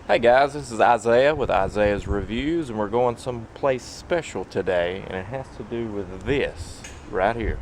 Hey guys, this is Isaiah with Isaiah's Reviews, and we're going someplace special today, and it has to do with this right here.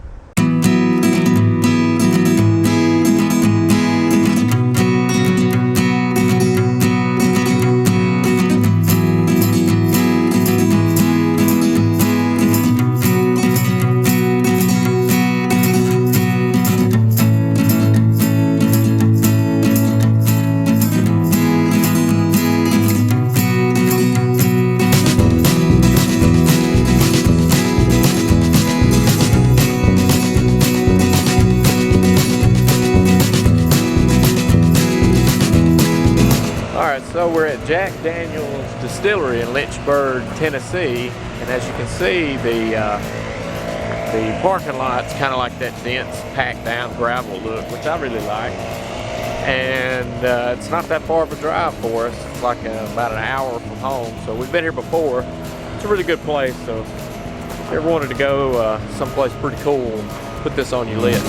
Alright, so we're at Jack Daniel's Distillery in Lynchburg, Tennessee, and as you can see, the parking lot's kind of like that dense, packed down gravel look, which I really like. And it's not that far of a drive for us. It's like about an hour from home, so we've been here before. It's a really good place, so if you ever wanted to go someplace pretty cool, put this on your list.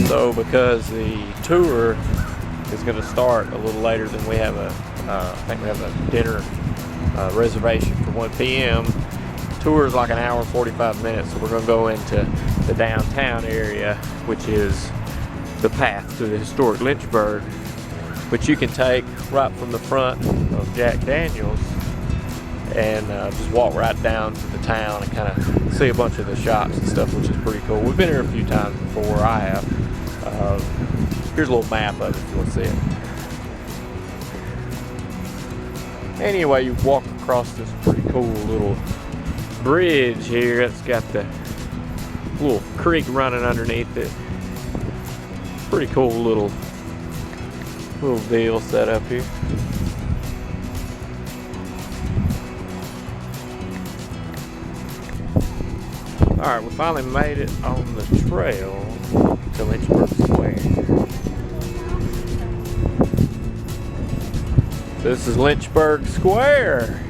So because the tour is going to start a little later than we have I think we have a dinner reservation for 1 p.m. Tour is like an hour and 45 minutes, so we're going to go into the downtown area, which is the path to the historic Lynchburg, which you can take right from the front of Jack Daniel's and just walk right down to the town and kind of see a bunch of the shops and stuff, which is pretty cool. We've been here a few times before. I have. Here's a little map of it if you want to see it. Anyway, you walk across this pretty cool little bridge here. It's got the little creek running underneath it. Pretty cool little deal set up here. Alright, we finally made it on the trail to Lynchburg Square. This is Lynchburg Square.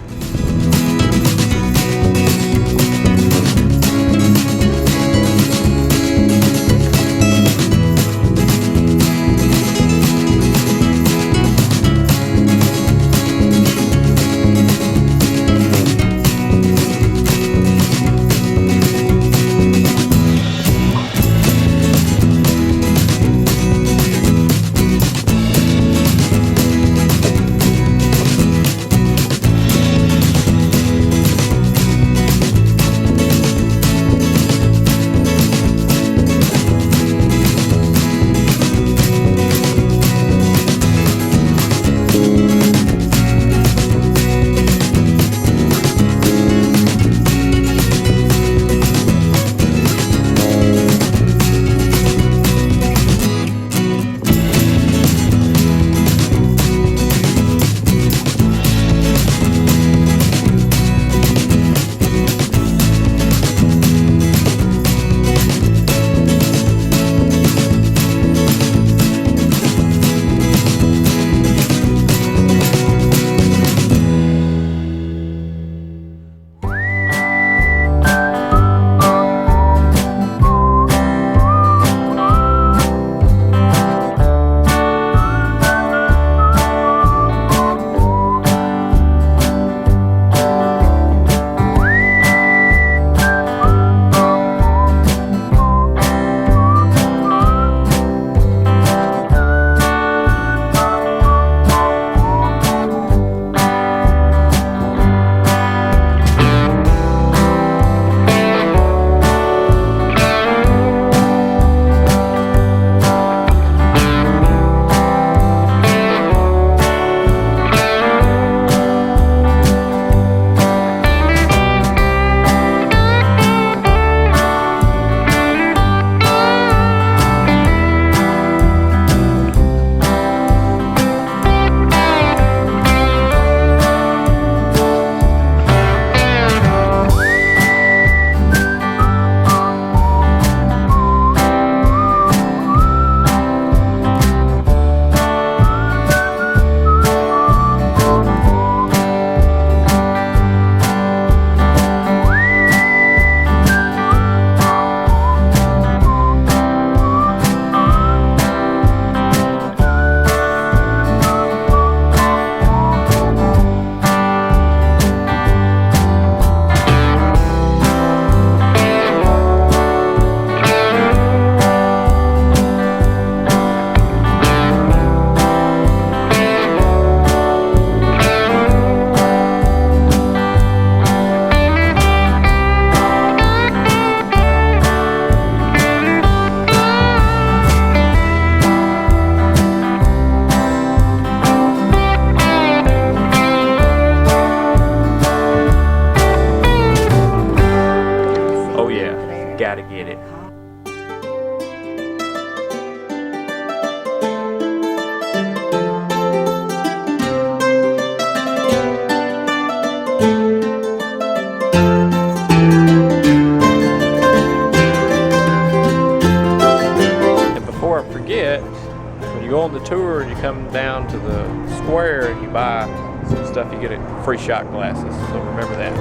tour and you come down to the square and you buy some stuff, you get free shot glasses. So remember that.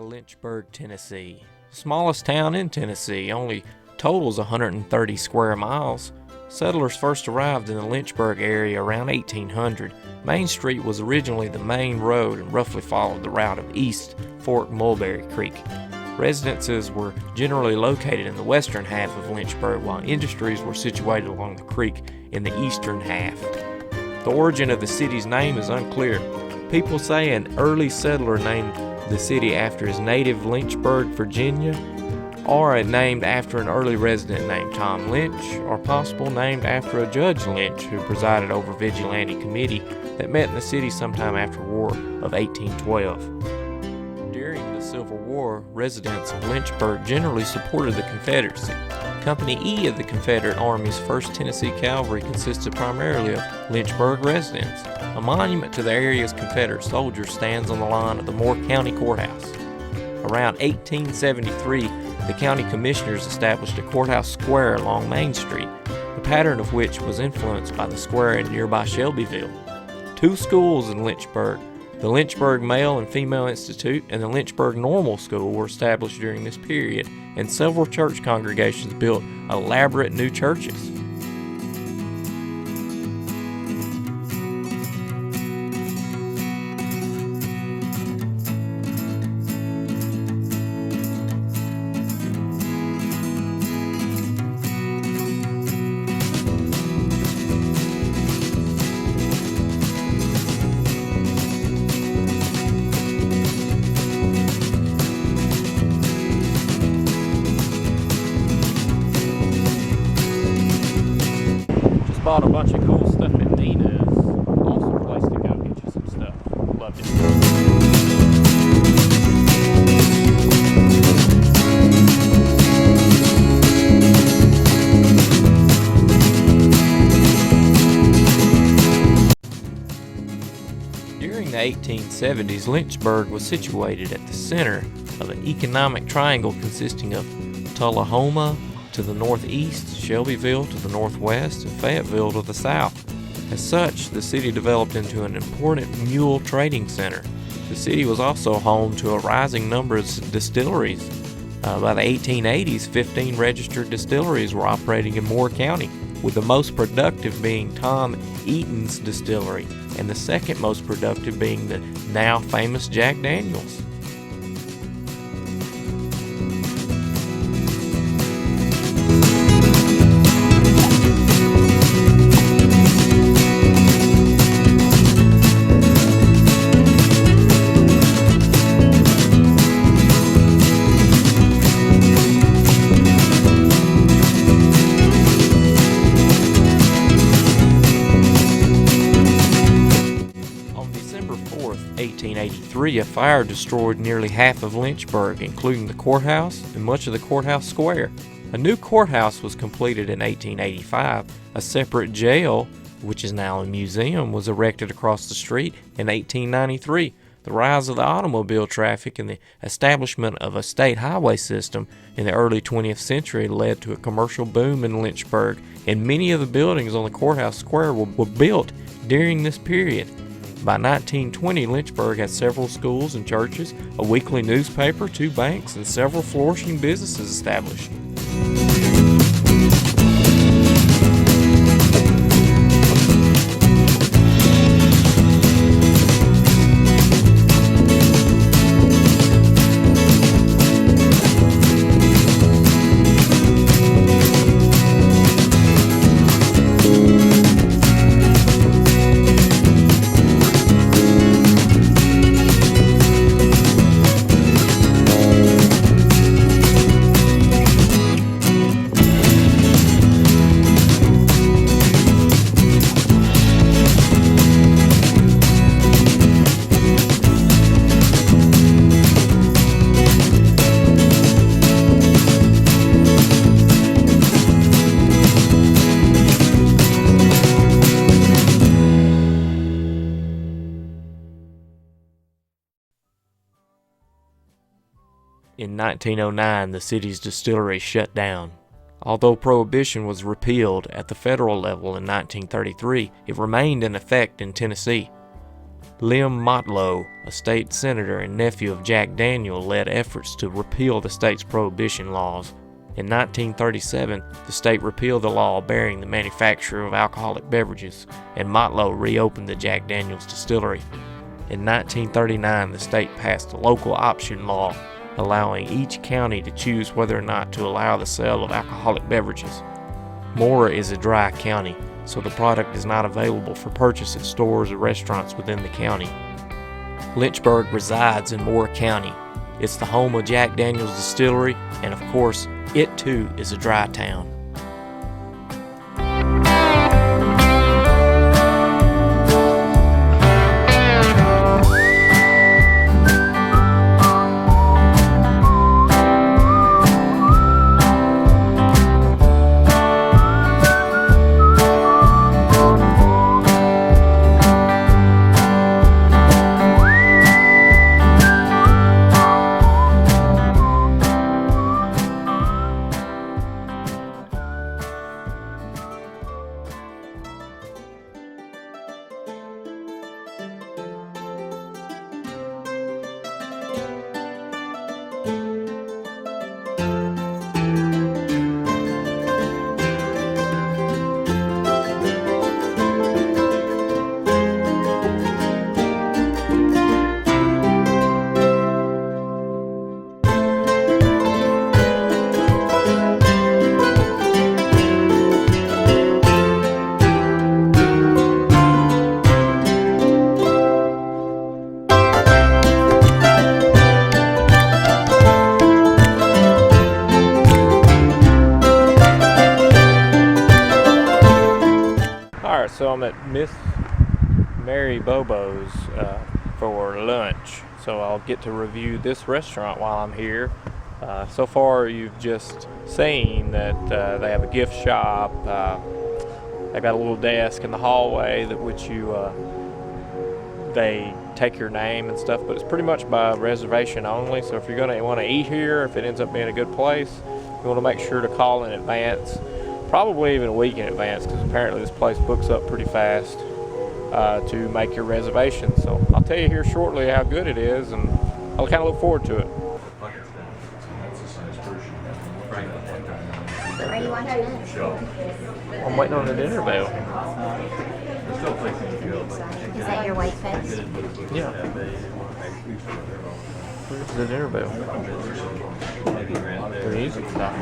Lynchburg, Tennessee. Smallest town in Tennessee, only totals 130 square miles. Settlers first arrived in the Lynchburg area around 1800. Main Street was originally the main road and roughly followed the route of East Fork Mulberry Creek. Residences were generally located in the western half of Lynchburg, while industries were situated along the creek in the eastern half. The origin of the city's name is unclear. People say an early settler named the city after his native Lynchburg, Virginia, or named after an early resident named Tom Lynch, or possible named after a Judge Lynch who presided over a vigilante committee that met in the city sometime after War of 1812. During the Civil War, residents of Lynchburg generally supported the Confederacy. Company E of the Confederate Army's 1st Tennessee Cavalry consisted primarily of Lynchburg residents. A monument to the area's Confederate soldiers stands on the lawn of the Moore County Courthouse. Around 1873, the county commissioners established a courthouse square along Main Street, the pattern of which was influenced by the square in nearby Shelbyville. 2 schools in Lynchburg, the Lynchburg Male and Female Institute and the Lynchburg Normal School, were established during this period, and several church congregations built elaborate new churches. Bought a bunch of cool stuff at Nina's. Awesome place to go get you some stuff. Loved it. During the 1870s, Lynchburg was situated at the center of an economic triangle consisting of Tullahoma to the northeast, Shelbyville to the northwest, and Fayetteville to the south. As such, the city developed into an important mule trading center. The city was also home to a rising number of distilleries. By the 1880s, 15 registered distilleries were operating in Moore County, with the most productive being Tom Eaton's Distillery, and the second most productive being the now famous Jack Daniels. A fire destroyed nearly half of Lynchburg, including the courthouse and much of the courthouse square. A new courthouse was completed in 1885. A separate jail, which is now a museum, was erected across the street in 1893. The rise of the automobile traffic and the establishment of a state highway system in the early 20th century led to a commercial boom in Lynchburg, and many of the buildings on the courthouse square were built during this period. By 1920, Lynchburg had several schools and churches, a weekly newspaper, 2 banks, and several flourishing businesses established. In 1909, the city's distillery shut down. Although Prohibition was repealed at the federal level in 1933, it remained in effect in Tennessee. Lem Motlow, a state senator and nephew of Jack Daniel, led efforts to repeal the state's prohibition laws. In 1937, the state repealed the law barring the manufacture of alcoholic beverages, and Motlow reopened the Jack Daniel's distillery. In 1939, the state passed a local option law, allowing each county to choose whether or not to allow the sale of alcoholic beverages. Mora is a dry county, so the product is not available for purchase at stores or restaurants within the county. Lynchburg resides in Mora County. It's the home of Jack Daniel's Distillery, and of course, it too is a dry town. So I'm at Miss Mary Bobo's for lunch, so I'll get to review this restaurant while I'm here. So far you've just seen that they have a gift shop. They've got a little desk in the hallway they take your name and stuff, but it's pretty much by reservation only. So if you're going to want to eat here, if it ends up being a good place, you want to make sure to call in advance. Probably even a week in advance, because apparently this place books up pretty fast to make your reservation. So I'll tell you here shortly how good it is, and I'll kind of look forward to it. Are you watching it? I'm waiting on the dinner bell. Is that your white face? Yeah. Where's the dinner bell? The music stop.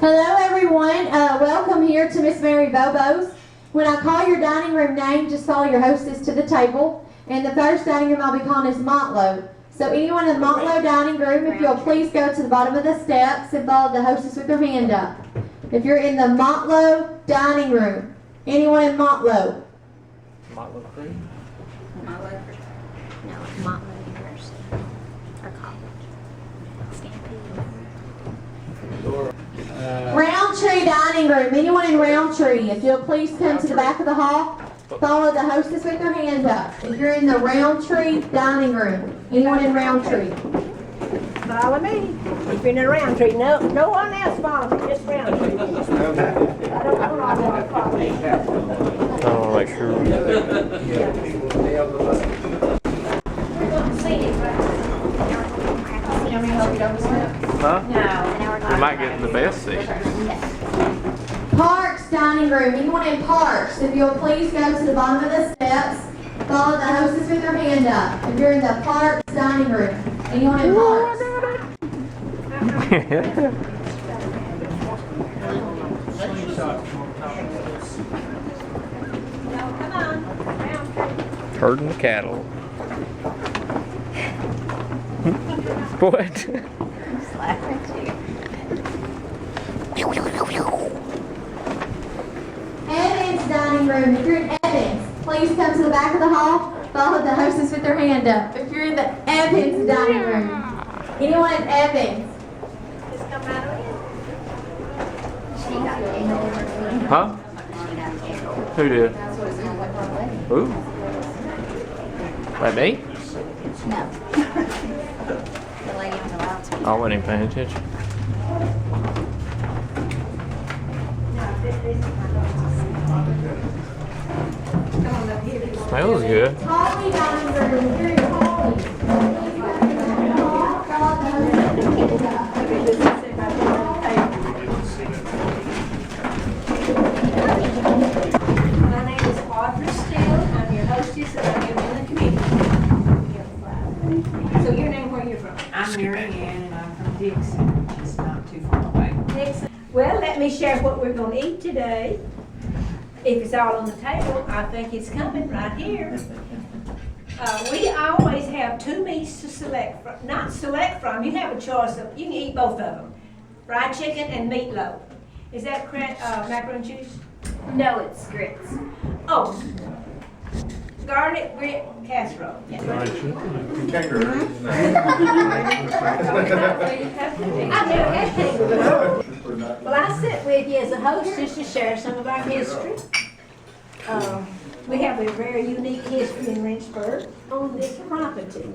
Hello everyone, welcome here to Miss Mary Bobo's. When I call your dining room name, just follow your hostess to the table. And the first dining room I'll be calling is Motlow. So anyone in the Motlow dining room, if you'll please go to the bottom of the steps and follow the hostess with their hand up. If you're in the Motlow dining room, anyone in Motlow? Motlow Creek? Motlow? No, Motlow University. Or college. Stampede. Roundtree dining room, anyone in Roundtree, if you'll please come to the back of the hall, follow the hostess with their hand up. If you're in the Roundtree dining room, anyone in Roundtree? Follow me. If you're in a Roundtree, no one else follow me, just Roundtree. I don't want all that to follow me. I want to make sure. Huh? No. We might get the best seat. Parks dining room, anyone in Parks, if you'll please go to the bottom of the steps, follow the hostess with their hand up. If you're in the Parks dining room, anyone in Parks? Herding the cattle. What? Slap at you. Evans dining room, if you're in Evans, please come to the back of the hall, follow the hostess with their hand up. If you're in the Evans dining room. Anyone in Evans? Just come right on in. She got tickled. Huh? She got tickled. Who did? That's what it sounds like for a wedding. Who? Like me? No. The lady on the loudspeaker. I wasn't even paying attention. Smells good. Holly dining room. Here is Holly. My name is Audrey Steele. I'm your hostess and I live in the community. So your name, where you from? I'm Mary Ann and I'm from Dixon, just not too far away. Dixon. Well, let me share what we're gonna eat today. If it's all on the table, I think it's coming right here. We always have two meats to select from, not select from, you have a choice of, you can eat both of them. Fried chicken and meatloaf. Is that correct, macaroni and cheese? No, it's grits. Oh, garlic grit casserole. I never had kangaroo. Well, I sit with you as a hostess to share some of our history. We have a very unique history in Lynchburg on this property.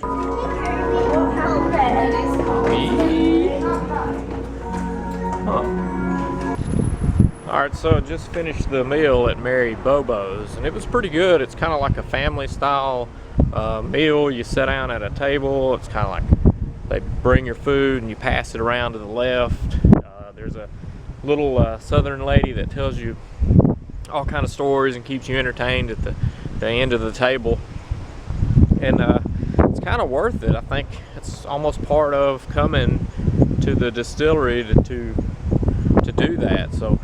How bad Alright, so I just finished the meal at Mary Bobo's and it was pretty good. It's kind of like a family style meal. You sit down at a table. It's kind of like they bring your food and you pass it around to the left. There's a little southern lady that tells you all kind of stories and keeps you entertained at the end of the table. And it's kind of worth it. I think it's almost part of coming to the distillery to do that. So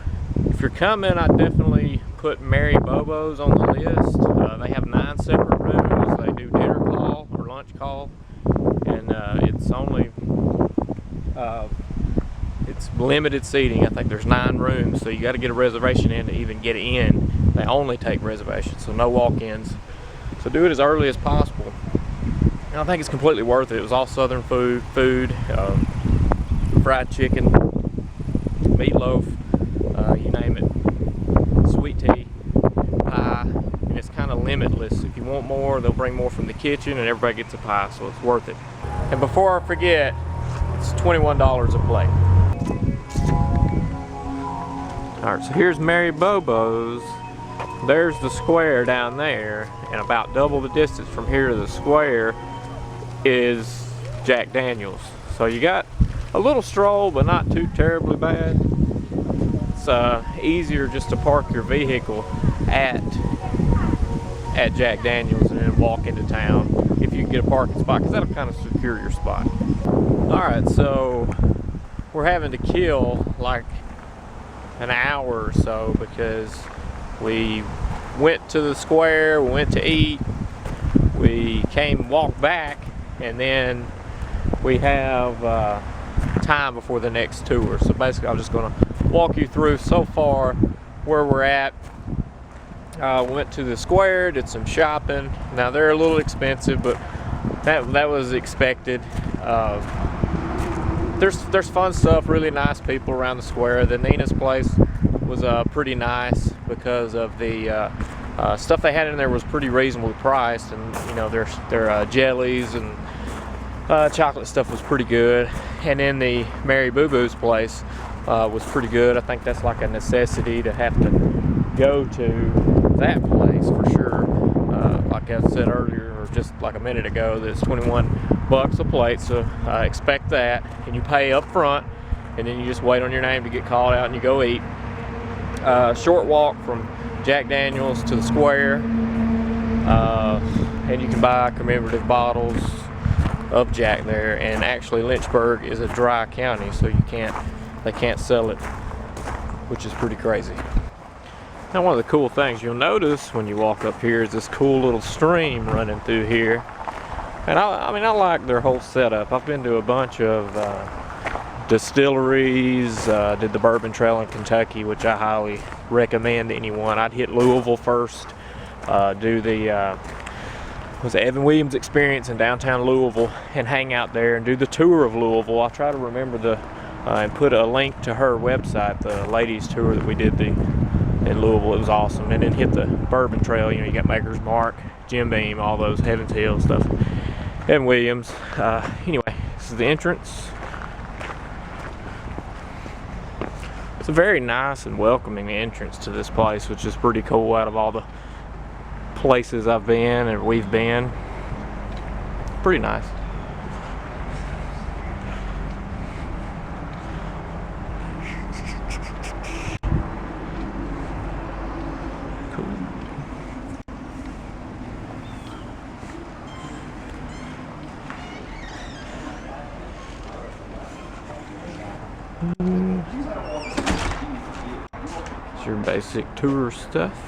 if you're coming, I definitely put Mary Bobo's on the list. They have 9 separate rooms. They do dinner call or lunch call, and it's only it's limited seating. I think there's 9 rooms, so you got to get a reservation in to even get in. They only take reservations, so no walk-ins. So do it as early as possible. And I think it's completely worth it. It was all southern food, fried chicken, meatloaf, you name it, sweet tea, pie, and it's kind of limitless. If you want more, they'll bring more from the kitchen and everybody gets a pie, so it's worth it. And before I forget, it's $21 a plate. Alright, so here's Mary Bobo's. There's the square down there, and about double the distance from here to the square is Jack Daniels. So you got a little stroll, but not too terribly bad. It's easier just to park your vehicle at Jack Daniels and then walk into town if you can get a parking spot, because that'll kind of secure your spot. Alright, so we're having to kill like an hour or so because we went to the square, we went to eat, we walked back, and then we have time before the next tour. So basically I'm just going to walk you through so far where we're at. We went to the square, did some shopping. Now they're a little expensive, but that was expected. There's fun stuff, really nice people around the square. The Nina's place was pretty nice because of the stuff they had in there was pretty reasonably priced, and you know their jellies and chocolate stuff was pretty good. And then the Mary Boo-Boo's place was pretty good. I think that's like a necessity to have to go to that place for sure. Like I said earlier, or just like a minute ago, that's $21 a plate, so expect that, and you pay up front, and then you just wait on your name to get called out and you go eat. Short walk from Jack Daniels to the square, and you can buy commemorative bottles of Jack there. And actually Lynchburg is a dry county, so they can't sell it, which is pretty crazy. Now one of the cool things you'll notice when you walk up here is this cool little stream running through here. And I mean I like their whole setup. I've been to a bunch of distilleries, did the Bourbon Trail in Kentucky, which I highly recommend to anyone. I'd hit Louisville first, do the was the Evan Williams Experience in downtown Louisville and hang out there and do the tour of Louisville. I'll try to remember and put a link to her website, the ladies tour that we did in Louisville. It was awesome. And then hit the Bourbon Trail. You know, you got Maker's Mark, Jim Beam, all those Heaven's Hill stuff. Evan Williams. Anyway, this is the entrance. It's a very nice and welcoming entrance to this place, which is pretty cool out of all the places I've been and we've been. Pretty nice. It's your basic tour stuff.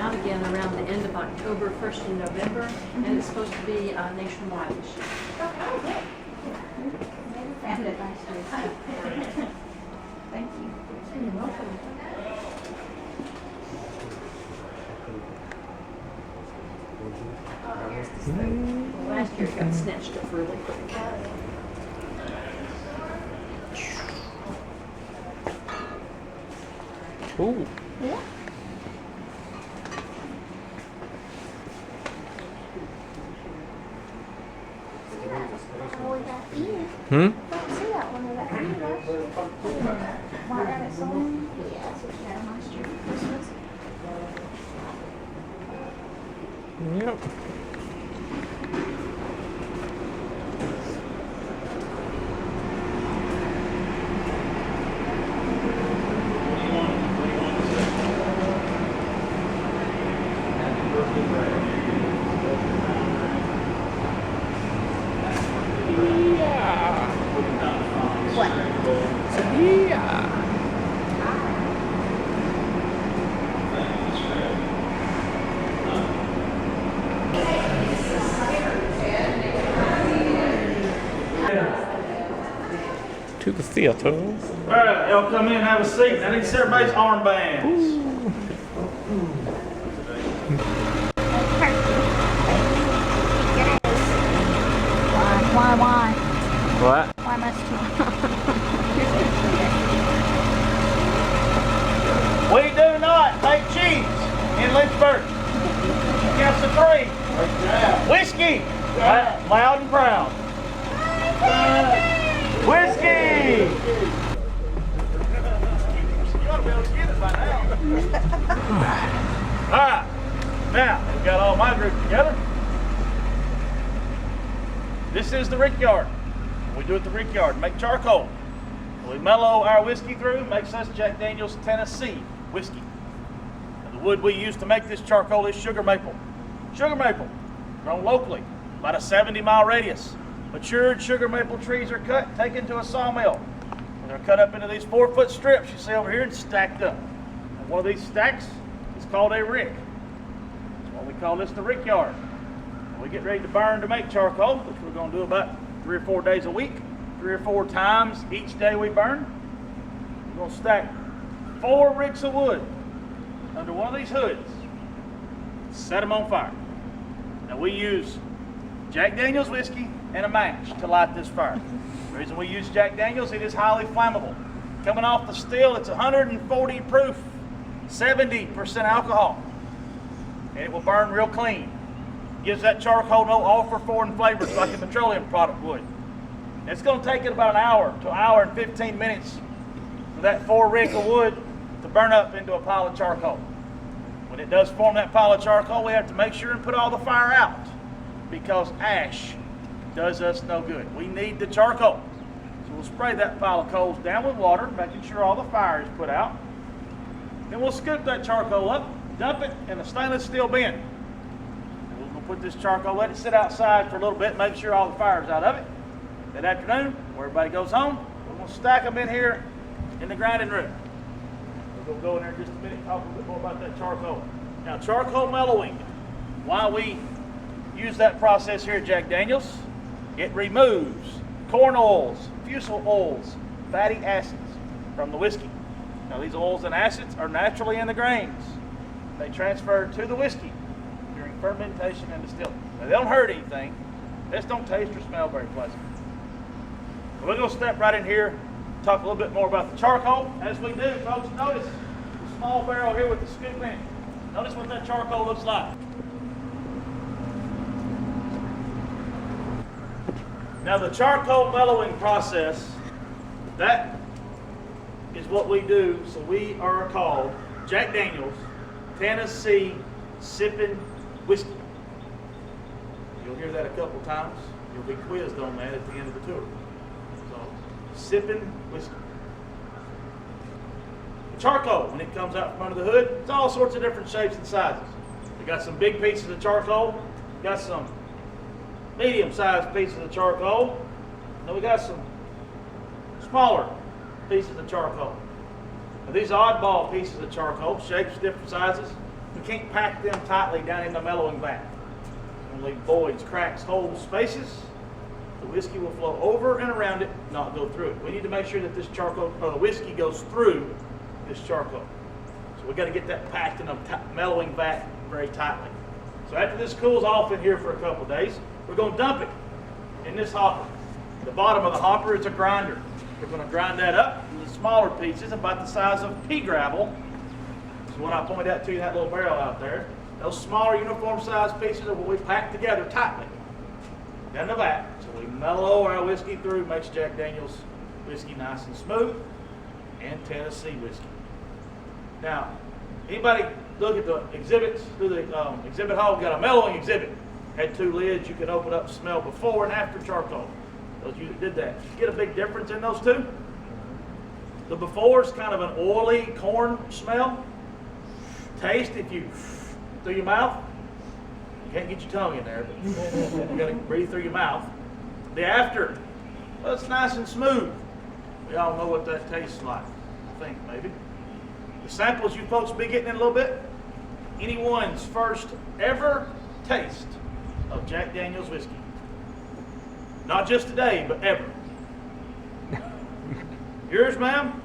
Again around the end of October, 1st in November, and it's supposed to be nationwide this year. Thank you. You're welcome. Last year it got snatched up really quick. Ooh. Yeah. Hmm? I don't see that one with that green rush. White rabbit song. Yeah, that's what you had last year. Christmas. Yep. To the theater. All right, y'all come in and have a seat. I need to see everybody's armbands. Why? What? Why must you? We do not make cheese in Lynchburg. Counts to 3. Whiskey. Loud and proud. Whiskey. You ought to be able to get it by now. All right. Now, we've got all my group together. This is the rickyard. We do it the rickyard. Make charcoal. We mellow our whiskey through. Makes us Jack Daniel's Tennessee whiskey. And the wood we use to make this charcoal is sugar maple. Sugar maple, grown locally, about a 70-mile radius. Matured sugar maple trees are cut, taken to a sawmill. And they're cut up into these 4-foot strips you see over here and stacked up. And one of these stacks is called a rick. That's why we call this the rick yard. When we get ready to burn to make charcoal, which we're going to do about 3 or 4 days a week, 3 or 4 times each day we burn, we're going to stack 4 ricks of wood under one of these hoods, set them on fire. Now we use Jack Daniel's whiskey and a match to light this fire. The reason we use Jack Daniel's, it is highly flammable. Coming off the still, it's 140 proof, 70% alcohol, and it will burn real clean. Gives that charcoal no all for foreign flavors like a petroleum product would. And it's going to take it about an hour to an hour and 15 minutes for that 4 rick of wood to burn up into a pile of charcoal. When it does form that pile of charcoal, we have to make sure and put all the fire out, because ash does us no good. We need the charcoal. So we'll spray that pile of coals down with water, making sure all the fire is put out. Then we'll scoop that charcoal up, dump it in a stainless steel bin. And we're going to put this charcoal, let it sit outside for a little bit, make sure all the fire's out of it. That afternoon, where everybody goes home, we're going to stack them in here in the grinding room. We'll go in there in just a minute and talk a little bit more about that charcoal. Now, charcoal mellowing, why we use that process here at Jack Daniel's, it removes corn oils, fusel oils, fatty acids from the whiskey. Now, these oils and acids are naturally in the grains. They transfer to the whiskey during fermentation and distilling. Now, they don't hurt anything. They just don't taste or smell very pleasant. So we're going to step right in here, talk a little bit more about the charcoal. As we do, folks, notice the small barrel here with the scoop in it. Notice what that charcoal looks like. Now the charcoal mellowing process, that is what we do. So we are called Jack Daniel's Tennessee Sipping Whiskey. You'll hear that a couple times. You'll be quizzed on that at the end of the tour. So, sipping whiskey. The charcoal, when it comes out from under the hood, it's all sorts of different shapes and sizes. We got some big pieces of charcoal, got some medium-sized pieces of charcoal, and we got some smaller pieces of charcoal. Now, these oddball pieces of charcoal, shapes, different sizes, we can't pack them tightly down in the mellowing vat. We'll leave voids, cracks, holes, spaces. The whiskey will flow over and around it, not go through it. We need to make sure that this charcoal, or the whiskey, goes through this charcoal. So we've got to get that packed in a mellowing vat very tightly. So after this cools off in here for a couple of days, we're going to dump it in this hopper. The bottom of the hopper is a grinder. We're going to grind that up into smaller pieces about the size of pea gravel. So what I pointed out to you in that little barrel out there, those smaller uniform sized pieces are what we pack together tightly down the vat. So we mellow our whiskey through, makes Jack Daniel's whiskey nice and smooth, and Tennessee whiskey. Now, anybody look at the exhibits through the exhibit hall? We got a mellowing exhibit. Had 2 lids you could open up and smell before and after charcoal. Those you that did that. You get a big difference in those two? The before is kind of an oily corn smell. Taste, if you through your mouth, you can't get your tongue in there, but you got to breathe through your mouth. The after, well, it's nice and smooth. We all know what that tastes like, I think, maybe. The samples you folks will be getting in a little bit, anyone's first ever taste of Jack Daniel's whiskey. Not just today, but ever. Yours, ma'am?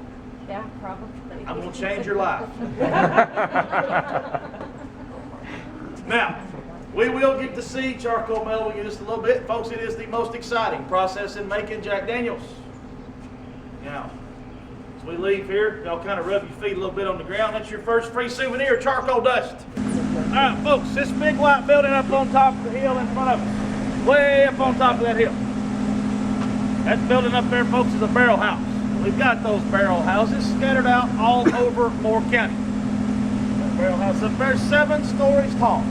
Yeah, probably. I'm going to change your life. Now, we will get to see charcoal mellowing in just a little bit. Folks, it is the most exciting process in making Jack Daniel's. Now, as we leave here, y'all kind of rub your feet a little bit on the ground. That's your first free souvenir, charcoal dust. All right, folks, this big white building up on top of the hill in front of us, way up on top of that hill. That building up there, folks, is a barrel house. We've got those barrel houses scattered out all over Moore County. That barrel house up there, 7 stories tall,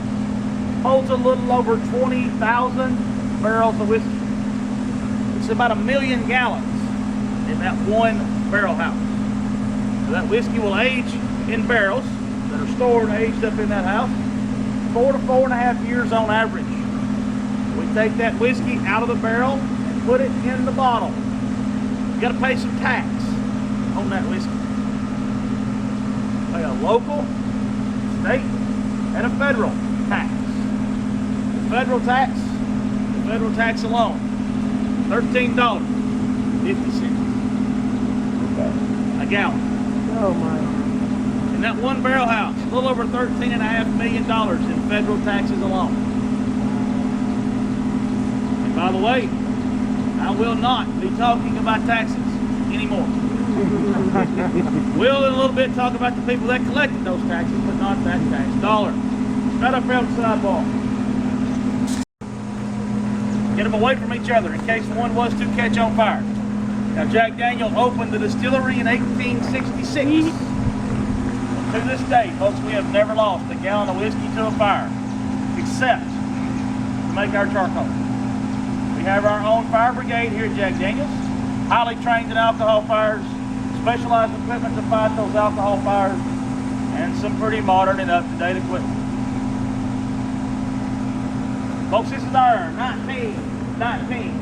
holds a little over 20,000 barrels of whiskey. It's about 1 million gallons in that one barrel house. So that whiskey will age in barrels that are stored and aged up in that house, 4 to 4.5 years on average. We take that whiskey out of the barrel and put it in the bottle. You got to pay some tax on that whiskey. Pay a local, state, and a federal tax. The federal tax alone, $13.50 a gallon. Oh my. In that one barrel house, a little over $13.5 million in federal taxes alone. And by the way, I will not be talking about taxes anymore. We'll in a little bit talk about the people that collected those taxes, but not that tax dollar. Right up here on the sidewalk. Get them away from each other in case one was to catch on fire. Now, Jack Daniel opened the distillery in 1866. To this day, folks, we have never lost a gallon of whiskey to a fire, except to make our charcoal. We have our own fire brigade here at Jack Daniels, highly trained in alcohol fires, specialized equipment to fight those alcohol fires, and some pretty modern and up-to-date equipment. Folks, this is our 1919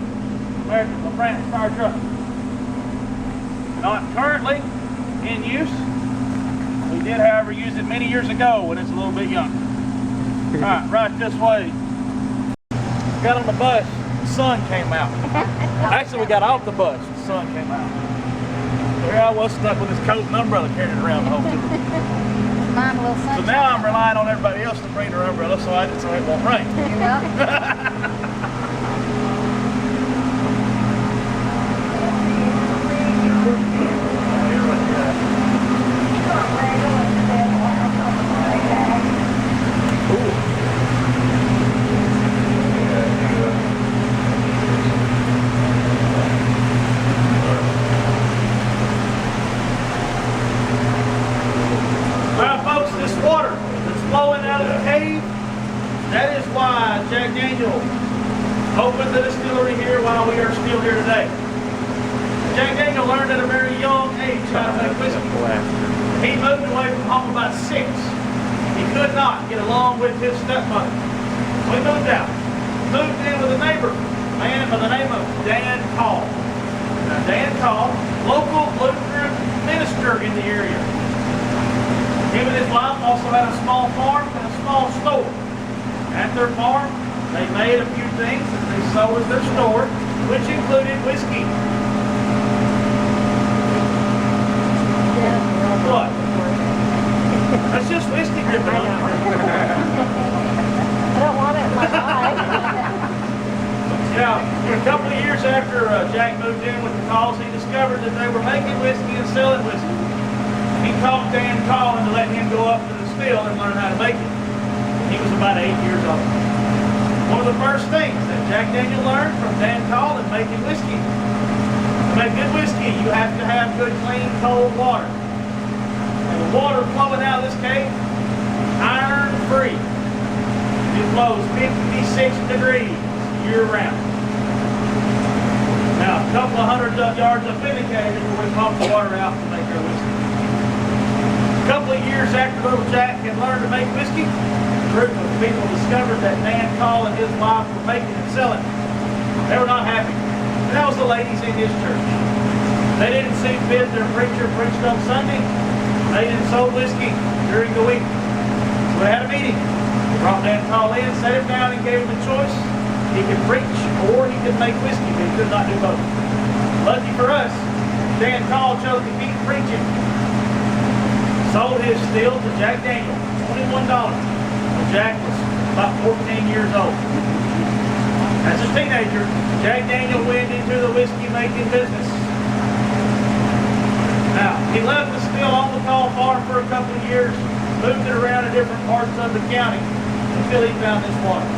American LaFrance fire truck. Not currently in use. We did, however, use it many years ago when it's a little bit younger. All right this way. Got on the bus, the sun came out. Actually, we got off the bus, the sun came out. So here I was stuck with this coat and umbrella carrying it around the whole tour. Mine a little So sunshine. now I'm relying on everybody else to bring their umbrella so it won't rain. You're welcome. Well, folks, this water that's flowing out of the cave, that is why Jack Daniel opened the distillery here while we are still here today. Jack Daniel learned at a very young age how to make whiskey. He moved away from home about 6. He could not get along with his stepmother. So he moved out. Moved in with a neighbor, a man by the name of Dan Call. Now, Dan Call, local Lutheran minister in the area. Him and his wife also had a small farm and a small store. At their farm, they made a few things that they sold at their store, which included whiskey. What? That's just whiskey dripping on you. I don't want it in my eye. Now, a couple of years after Jack moved in with the Calls, he discovered that they were making whiskey and selling whiskey. He talked Dan Call into letting him go up to the still and learn how to make it. He was about 8 years old. One of the first things that Jack Daniel learned from Dan Call is making whiskey. To make good whiskey, you have to have good, clean, cold water. And the water flowing out of this cave, iron-free. It flows 56 degrees year-round. Now, a couple of hundred yards up in the cave is where we pump the water out to make our whiskey. A couple of years after little Jack had learned to make whiskey, a group of people discovered that Dan Call and his wife were making and selling it. They were not happy. And that was the ladies in his church. They didn't see fit their preacher preached on Sunday. They didn't sold whiskey during the week. So they had a meeting. They brought Dan Call in, sat him down, and gave him a choice. He could preach or he could make whiskey, but he could not do both. Lucky for us, Dan Call chose to keep preaching. Sold his still to Jack Daniel, $21. When Jack was about 14 years old. As a teenager, Jack Daniel went into the whiskey making business. Now, he left the still on the Call farm for a couple of years, moved it around in different parts of the county until he found this water.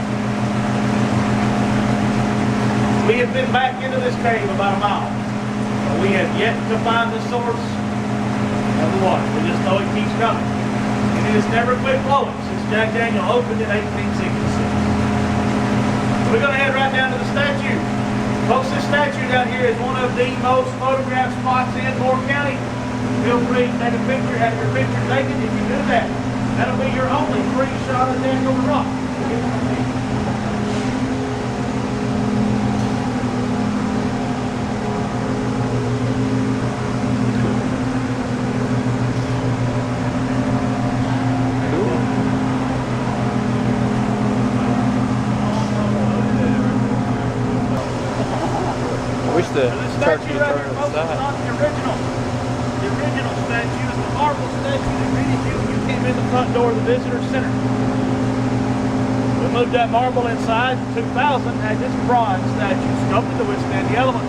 We have been back into this cave about a mile, but we have yet to find the source of the water. We just know it keeps coming. And it has never quit flowing since Jack Daniel opened in 1866. We're going to head right down to the statue. Folks, this statue down here is one of the most photographed spots in Moore County. Feel free to take a picture, have your picture taken if you do that. That'll be your only free shot at Daniel the Rock. I wish the This church statue would right turn here, to folks, the is side. not the original. The original statue is the marble statue that greeted you when you came in the front door of the visitor center. We moved that marble inside in 2000, had this bronze statue sculpted to withstand the elements.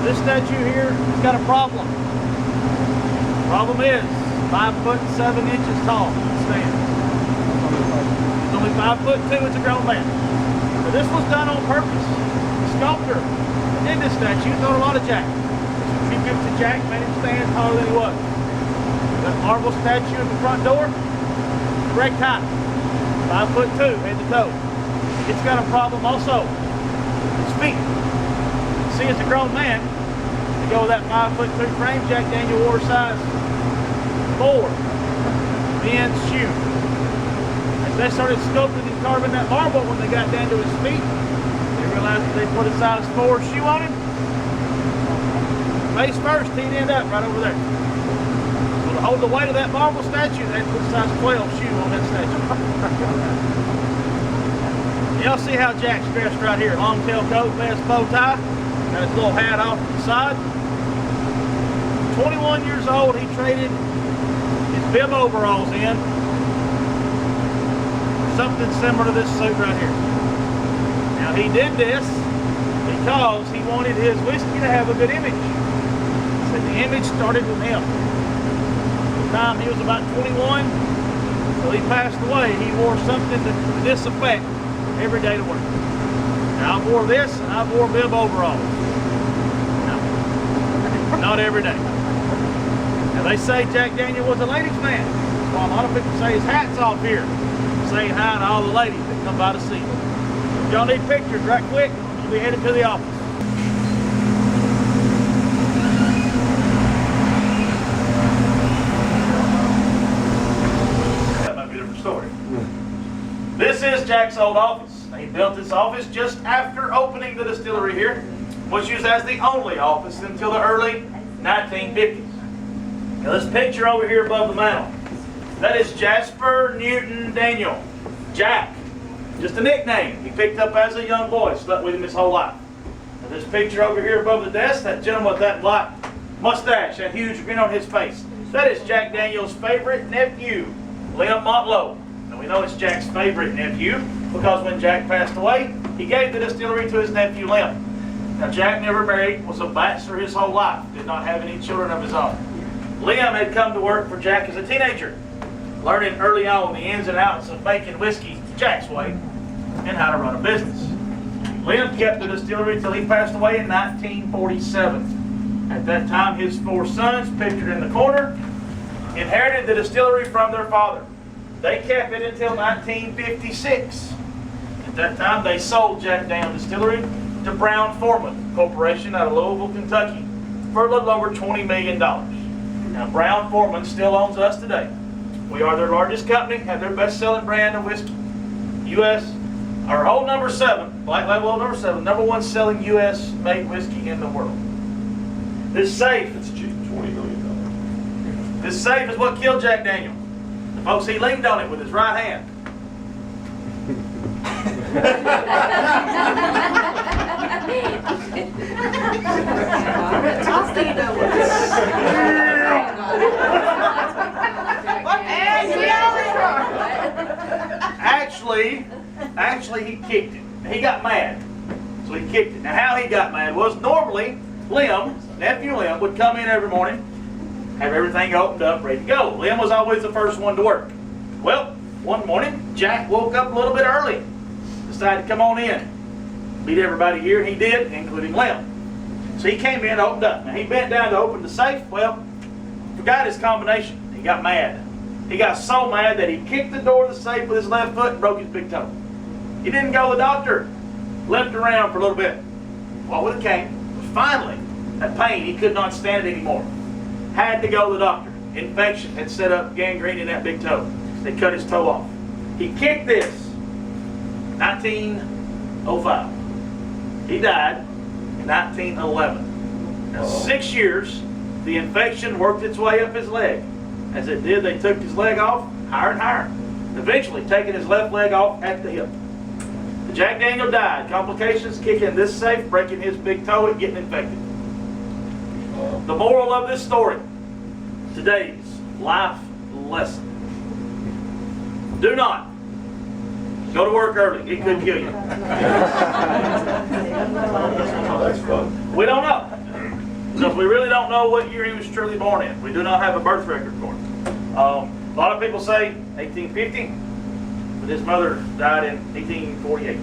This statue here has got a problem. The problem is 5 foot 7 inches tall. It stands. He's only 5 foot 2. It's a grown man. But this was done on purpose. The sculptor that did this statue thought a lot of Jack. It's a tribute to Jack, made him stand taller than he was. That marble statue at the front door, correct height. 5 foot 2, head to toe. It's got a problem also. Its feet. See, it's a grown man. To go with that 5 foot 2 frame, Jack Daniel wore size 4 men's shoe. As they started sculpting and carving that marble, when they got down to his feet, they realized that they put a size 4 shoe on him. Face first, he'd end up right over there. So to hold the weight of that marble statue, they had to put a size 12 shoe on that statue. Y'all see how Jack's dressed right here. Long tail coat, vest, bow tie. Got his little hat off to the side. 21 years old, he traded his bib overalls in for something similar to this suit right here. Now he did this because he wanted his whiskey to have a good image. So the image started with him. At the time he was about 21, so he passed away. He wore something to this effect every day to work. Now I wore this and I wore bib overalls. No, not every day. Now they say Jack Daniel was a ladies' man. Well, a lot of people say his hat's off here, saying hi to all the ladies that come by to see him. If y'all need pictures right quick, we'll be headed to the office. That might be a different story. This is Jack's old office. He built this office just after opening the distillery here, was used as the only office until the early 1950s. Now this picture over here above the mantel, that is Jasper Newton Daniel. Jack, just a nickname he picked up as a young boy, stuck with him his whole life. Now this picture over here above the desk, that gentleman with that black mustache, that huge grin on his face, that is Jack Daniel's favorite nephew, Liam Montlow. Now we know it's Jack's favorite nephew because when Jack passed away, he gave the distillery to his nephew Liam. Now Jack never married, was a bachelor his whole life, did not have any children of his own. Liam had come to work for Jack as a teenager, learning early on the ins and outs of making whiskey Jack's way and how to run a business. Liam kept the distillery until he passed away in 1947. At that time, his 4 sons, pictured in the corner, inherited the distillery from their father. They kept it until 1956. At that time, they sold Jack Daniel Distillery to Brown Forman Corporation out of Louisville, Kentucky for a little over $20 million. Now, Brown Forman still owns us today. We are their largest company, have their best-selling brand of whiskey. U.S., our whole number 7, Black Label number 7, #1 selling U.S.-made whiskey in the world. This safe, It's cheap, $20 million. this safe is what killed Jack Daniel. The folks, he leaned on it with his right hand. I'll stand up with Actually, he kicked it. He got mad, so he kicked it. Now, how he got mad was normally Liam, nephew Liam, would come in every morning, have everything opened up, ready to go. Liam was always the first one to work. Well, one morning, Jack woke up a little bit early, decided to come on in, meet everybody here. He did, including Liam. So he came in, opened up. Now, he bent down to open the safe. Well, forgot his combination. He got mad. He got so mad that he kicked the door of the safe with his left foot and broke his big toe. He didn't go to the doctor. Limped around for a little bit. What with a cane. Finally, that pain, he could not stand it anymore. Had to go to the doctor. Infection had set up gangrene in that big toe. They cut his toe off. He kicked this. 1905. He died in 1911. Now, 6 years, the infection worked its way up his leg. As it did, they took his leg off higher and higher, eventually taking his left leg off at the hip. The Jack Daniel died. Complications: kicking this safe, breaking his big toe, and getting infected. The moral of this story, today's life lesson: do not go to work early. It could kill you. We don't know. Because we really don't know what year he was truly born in. We do not have a birth record for him. A lot of people say 1850, but his mother died in 1848.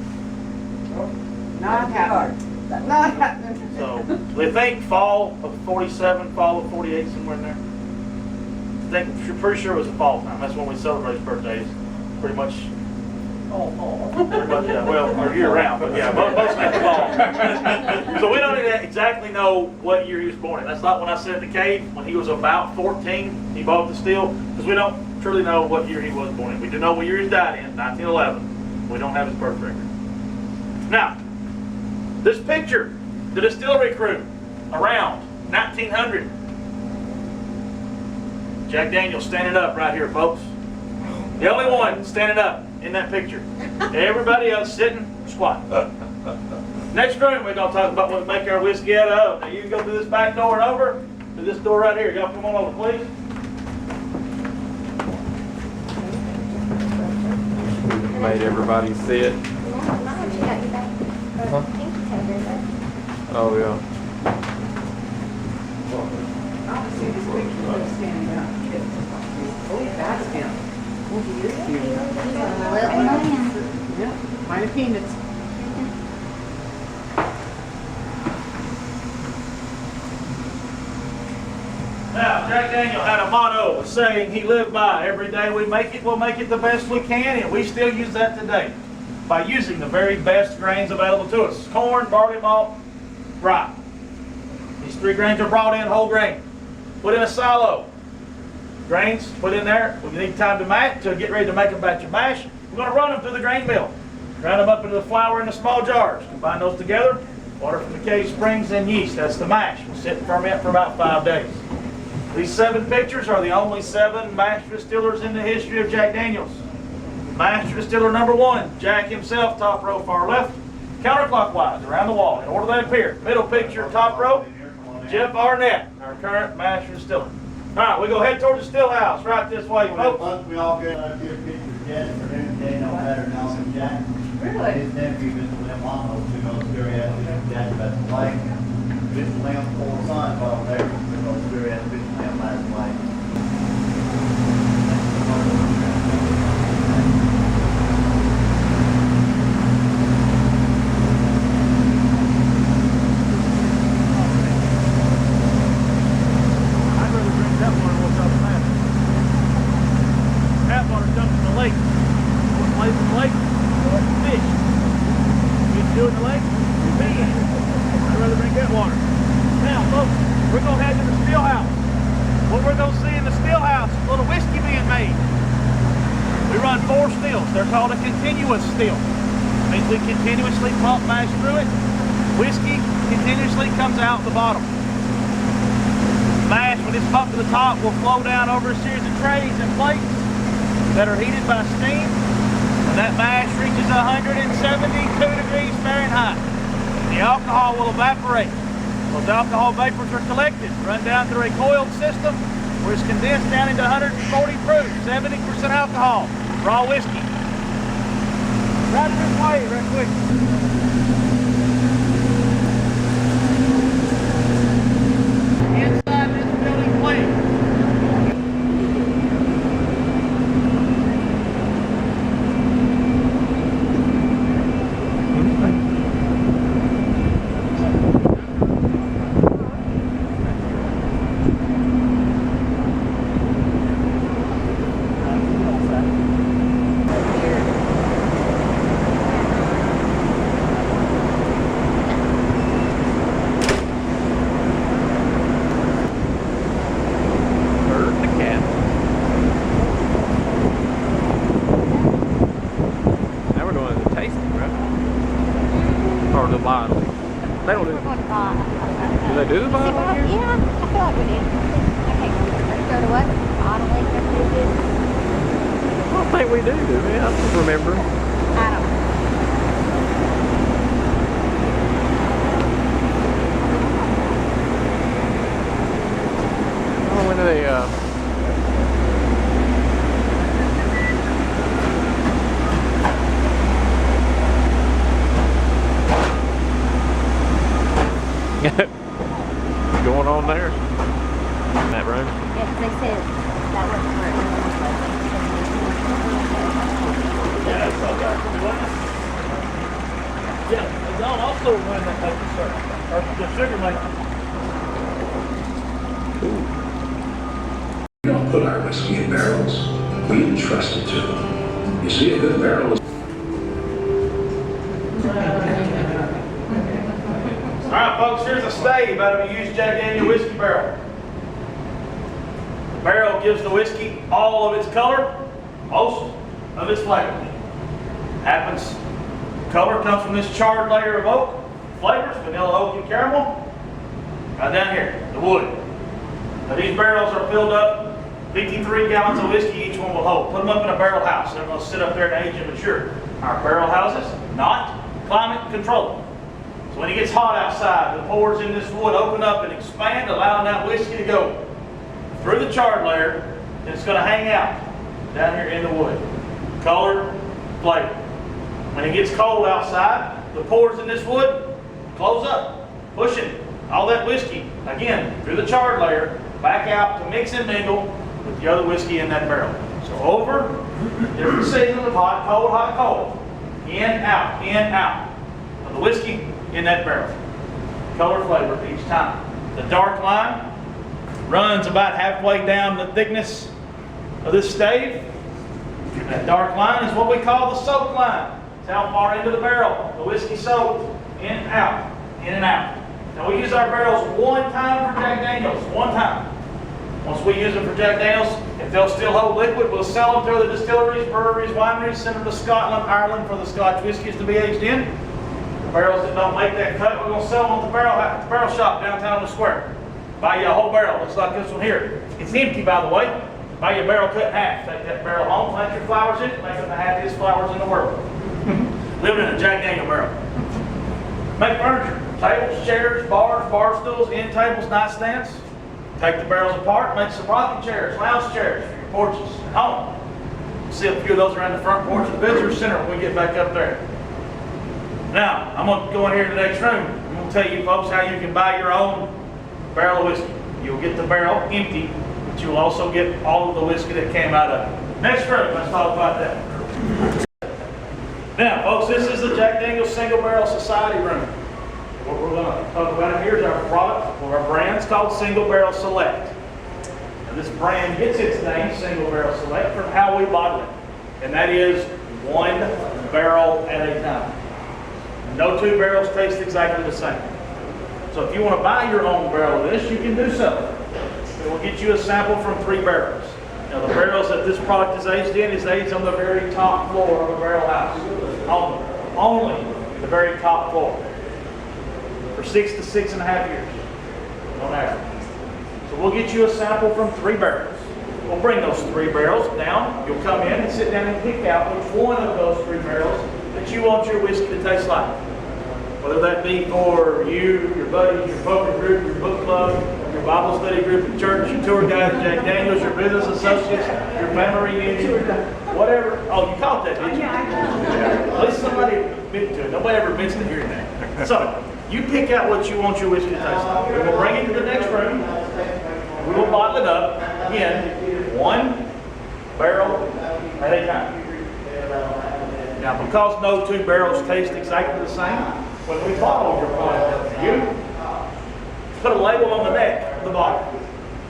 Not happening. Not happening. So we think fall of 47, fall of 48, somewhere in there. I think, pretty sure it was a fall time. That's when we celebrate his birthdays. Pretty much. Pretty much, yeah. Well, or year round, but yeah, mostly in the fall. So we don't exactly know what year he was born in. That's like when I said in the cave, when he was about 14, he bought the still, because we don't truly know what year he was born in. We do know what year he died in, 1911. We don't have his birth record. Now, this picture, the distillery crew, around 1900. Jack Daniel standing up right here, folks. The only one standing up in that picture. Everybody else sitting, squatting. Next room, we're going to talk about what we make our whiskey out of. Now, you can go through this back door and over to this door right here. Y'all come on over, please. Made everybody sit. Oh, yeah. I want to see this picture of him standing up. Oh, that's him. Oh, he is cute. Yeah, minor peanuts. Now, Jack Daniel had a motto, a saying he lived by: every day we make it, we'll make it the best we can, and we still use that today by using the very best grains available to us: corn, barley malt, rye. These three grains are brought in whole grain, put in a silo. Grains put in there. We need time to mash, to get ready to make a batch of mash. We're going to run them through the grain mill. Grind them up into the flour in the small jars. Combine those together. Water from the cave springs and yeast. That's the mash. We'll sit and ferment for about 5 days. These 7 pictures are the only 7 master distillers in the history of Jack Daniels. Master distiller number 1, Jack himself, top row, far left. Counterclockwise around the wall, in order they appear. Middle picture, top row, Jeff Arnett, our current master distiller. All right, we go head towards the still house, right this way, folks. Once we all get a good picture of Jack, for him, they know better now than Jack. Really? His nephew, Mr. Lim Lamos, who knows Fury had Jack about the lake. Mr. Lim's 4 sons over there, who knows Fury had Mr. Lim last lake. They're called a continuous still. It means we continuously pump mash through it. Whiskey continuously comes out the bottom. Mash, when it's pumped to the top, will flow down over a series of trays and plates that are heated by steam. When that mash reaches 172 degrees Fahrenheit, the alcohol will evaporate. Those alcohol vapors are collected, run down through a coiled system where it's condensed down into 140 proof, 70% alcohol, raw whiskey. Right this way, right quick. Inside this building plate. don't remember. I don't. Oh, when do they, going on there? In that room? Yes, they said that wasn't where it Yeah, that's all right. Yeah, Don also won that paper, sir. Or the sugar maker. We don't put our whiskey in barrels. We entrust it to them. You see, a good barrel is... All right, folks, here's a stave out of a used Jack Daniel whiskey barrel. The barrel gives the whiskey all of its color, most of its flavor. Happens, color comes from this charred layer of oak, flavors, vanilla, oak, and caramel. Right down here, the wood. Now these barrels are filled up, 53 gallons of whiskey each one will hold. Put them up in a barrel house. They're going to sit up there and age and mature. Our barrel houses, not climate controlled. So when it gets hot outside, the pores in this wood open up and expand, allowing that whiskey to go through the charred layer, and it's going to hang out down here in the wood. Color, flavor. When it gets cold outside, the pores in this wood close up, pushing all that whiskey, again, through the charred layer, back out to mix and mingle with the other whiskey in that barrel. So over different seasons of hot, cold, in, out of the whiskey in that barrel. Color, flavor each time. The dark line runs about halfway down the thickness of this stave. That dark line is what we call the soak line. It's how far into the barrel the whiskey soaked, in and out, in and out. Now we use our barrels one time for Jack Daniels, one time. Once we use them for Jack Daniels, if they'll still hold liquid, we'll sell them to the distilleries, breweries, wineries, send them to Scotland, Ireland for the Scotch whiskies to be aged in. The barrels that don't make that cut, we're going to sell them at the barrel shop downtown in the square. Buy you a whole barrel, looks like this one here. It's empty, by the way. Buy you a barrel cut in half. Take that barrel home, plant your flowers in it, make them the happiest flowers in the world. Living in a Jack Daniel barrel. Make furniture, tables, chairs, bars, bar stools, end tables, nightstands. Take the barrels apart, make some rocking chairs, lounge chairs for your porches at home. See a few of those around the front porch of the visitor center when we get back up there. Now, I'm going to go in here to the next room. I'm going to tell you folks how you can buy your own barrel of whiskey. You'll get the barrel empty, but you'll also get all of the whiskey that came out of it. Next room, let's talk about that. Now, folks, this is the Jack Daniel's Single Barrel Society room. What we're going to talk about here is our product, or our brand's called Single Barrel Select. And this brand gets its name, Single Barrel Select, from how we bottle it. And that is one barrel at a time. No two barrels taste exactly the same. So if you want to buy your own barrel of this, you can do so. It will get you a sample from 3 barrels. Now the barrels that this product is aged in is aged on the very top floor of a barrel house. Only the very top floor. For 6 to 6.5 years on average. So we'll get you a sample from 3 barrels. We'll bring those 3 barrels down. You'll come in and sit down and pick out which one of those 3 barrels that you want your whiskey to taste like. Whether that be for you, your buddies, your poker group, your book club, your Bible study group at church, your tour guide at Jack Daniels, your business associates, your family reunion, whatever. Oh, you caught that, didn't you? At least somebody admitted to it. Nobody ever admits to hearing that. So, you pick out what you want your whiskey to taste like. We will bring it to the next room. We will bottle it up, again, 1 barrel at a time. Now, because no 2 barrels taste exactly the same, when we bottle your product up for you, put a label on the neck of the bottle.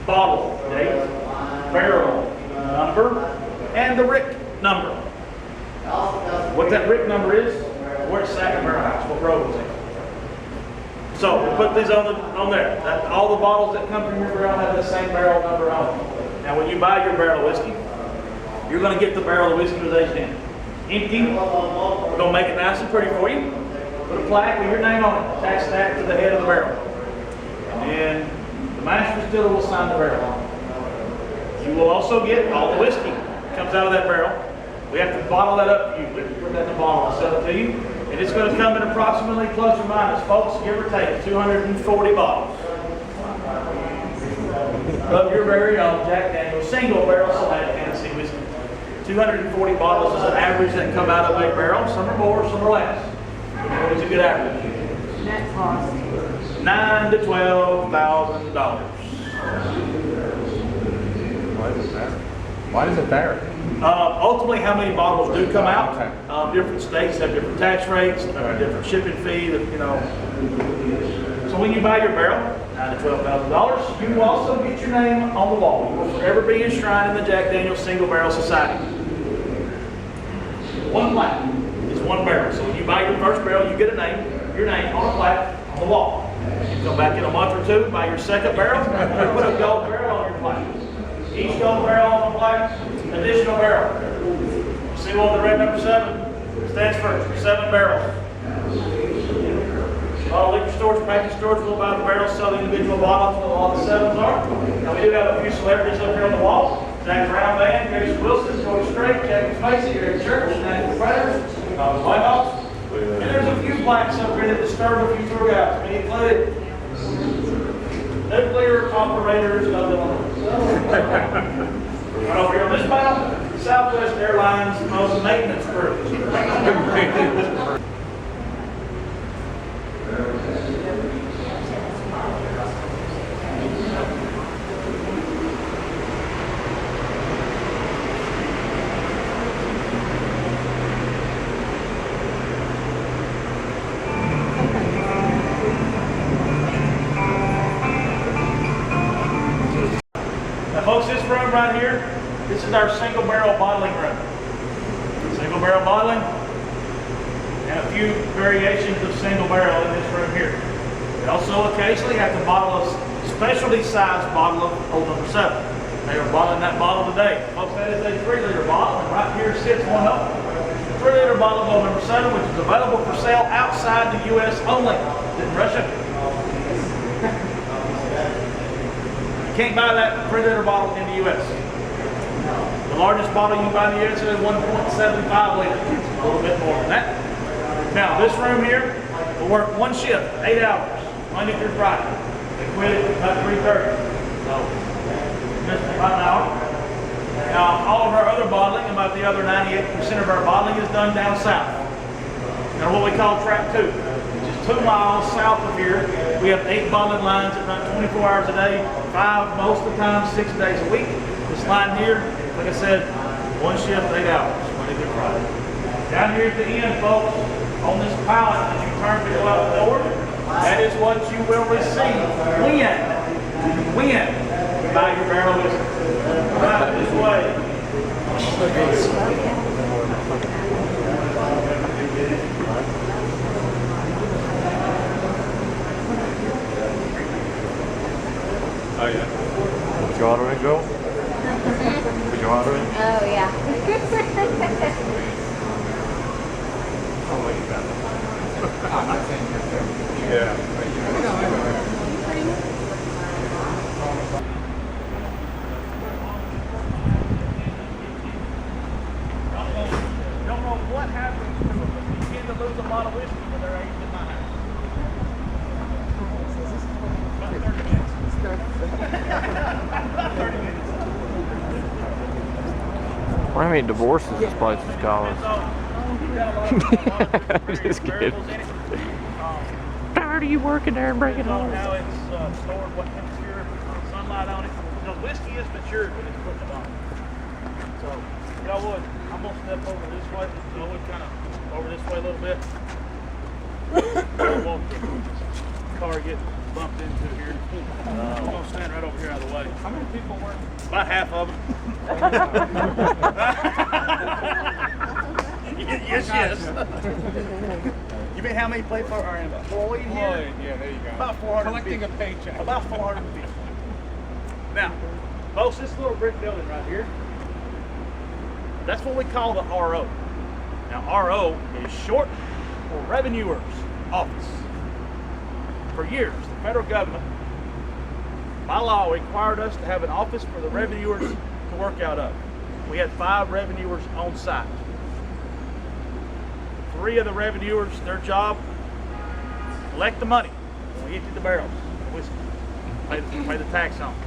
Bottle date, barrel number, and the RIC number. What that RIC number is, where it's sat in the barrel house, what row it's in. So we put these on there. All the bottles that come from your barrel have the same barrel number on them. Now when you buy your barrel of whiskey, you're going to get the barrel of whiskey that was aged in. Empty. We're going to make it nice and pretty for you. Put a plaque with your name on it. Attach that to the head of the barrel. And the master distiller will sign the barrel. You will also get all the whiskey that comes out of that barrel. We have to bottle that up for you. We put that in the bottle and sell it to you. And it's going to come in approximately, plus or minus, folks, give or take, 240 bottles of your very own Jack Daniel's single barrel select Tennessee whiskey. 240 bottles is an average that come out of a barrel. Some are more, some are less. What is a good average? Net cost. $9,000 to $12,000. Why does it vary? Ultimately, how many bottles do come out? Different states have different tax rates, different shipping fee. You know. So when you buy your barrel, $9,000 to $12,000, you also get your name on the wall. You will forever be enshrined in the Jack Daniel's Single Barrel Society. One plaque is one barrel. So when you buy your first barrel, you get a name, your name on a plaque on the wall. You come back in a month or two, buy your second barrel, you put a gold barrel on your plaque. Each gold barrel on the plaque, additional barrel. See what the red number 7 stands for? 7 barrels. All liquor stores, package stores will buy the barrels, sell the individual bottles with all the 7s are. Now we do have a few celebrities up here on the wall. Zach Brown Band, Grace Wilson, Joey Strait, Jackie Spacey, Eric Church, Nathan Prater, Thomas Whitehouse. And there's a few plaques up here that disturb a few tour guides. We included nuclear operators of Illinois. Right over here on this map, Southwest Airlines most maintenance crew. Now folks, this room right here, this is our single barrel bottling room. Single barrel bottling and a few variations of single barrel in this room here. We also occasionally have to bottle a specialty size bottle of Old Number 7. They are bottling that bottle today. Folks, that is a 3-liter bottle, and right here sits one of them. A 3-liter bottle of Old Number 7, which is available for sale outside the U.S. only. Didn't Russia? You can't buy that 3-liter bottle in the U.S. The largest bottle you can buy in the U.S. is 1.75 liters. A little bit more than that. Now, this room here will work one shift, 8 hours, Monday through Friday. They quit at about 3:30. So, just about an hour. Now, all of our other bottling, about the other 98% of our bottling is done down south. Now, what we call track 2, which is 2 miles south of here. We have 8 bottling lines that run 24 hours a day, 5 most of the time, 6 days a week. This line here, like I said, one shift, 8 hours, Monday through Friday. Down here at the end, folks, on this pallet that you turn to go out the door, that is what you will receive when you buy your barrel of whiskey. Right this way. Oh yeah. Put your order in, Joe? Put your order in? Oh, yeah. Yeah. Don't know what happens to them, but you begin to lose a lot of whiskey when they're aged in my house. About 30 minutes. About 30 minutes. How many divorces this place has caused? Just kidding. Tired of you working there and breaking home. How it's stored, what temperature, sunlight on it. Because whiskey is matured when it's put in the bottle. So, y'all would, I'm going to step over this way. So I would kind of over this way a little bit. Don't want the car getting bumped into here. I'm going to stand right over here out of the way. How many people work? About half of them. Yes. You mean how many people are employed here? Yeah, there you go. About 400. Collecting a paycheck. About 450. Now, folks, this little brick building right here, that's what we call the RO. Now, RO is short for Revenuer's Office. For years, the federal government, by law, required us to have an office for the revenuers to work out of. we had 5 revenuers on site. 3 of the revenuers, their job, collect the money when we empty the barrels, whiskey, pay the tax on it.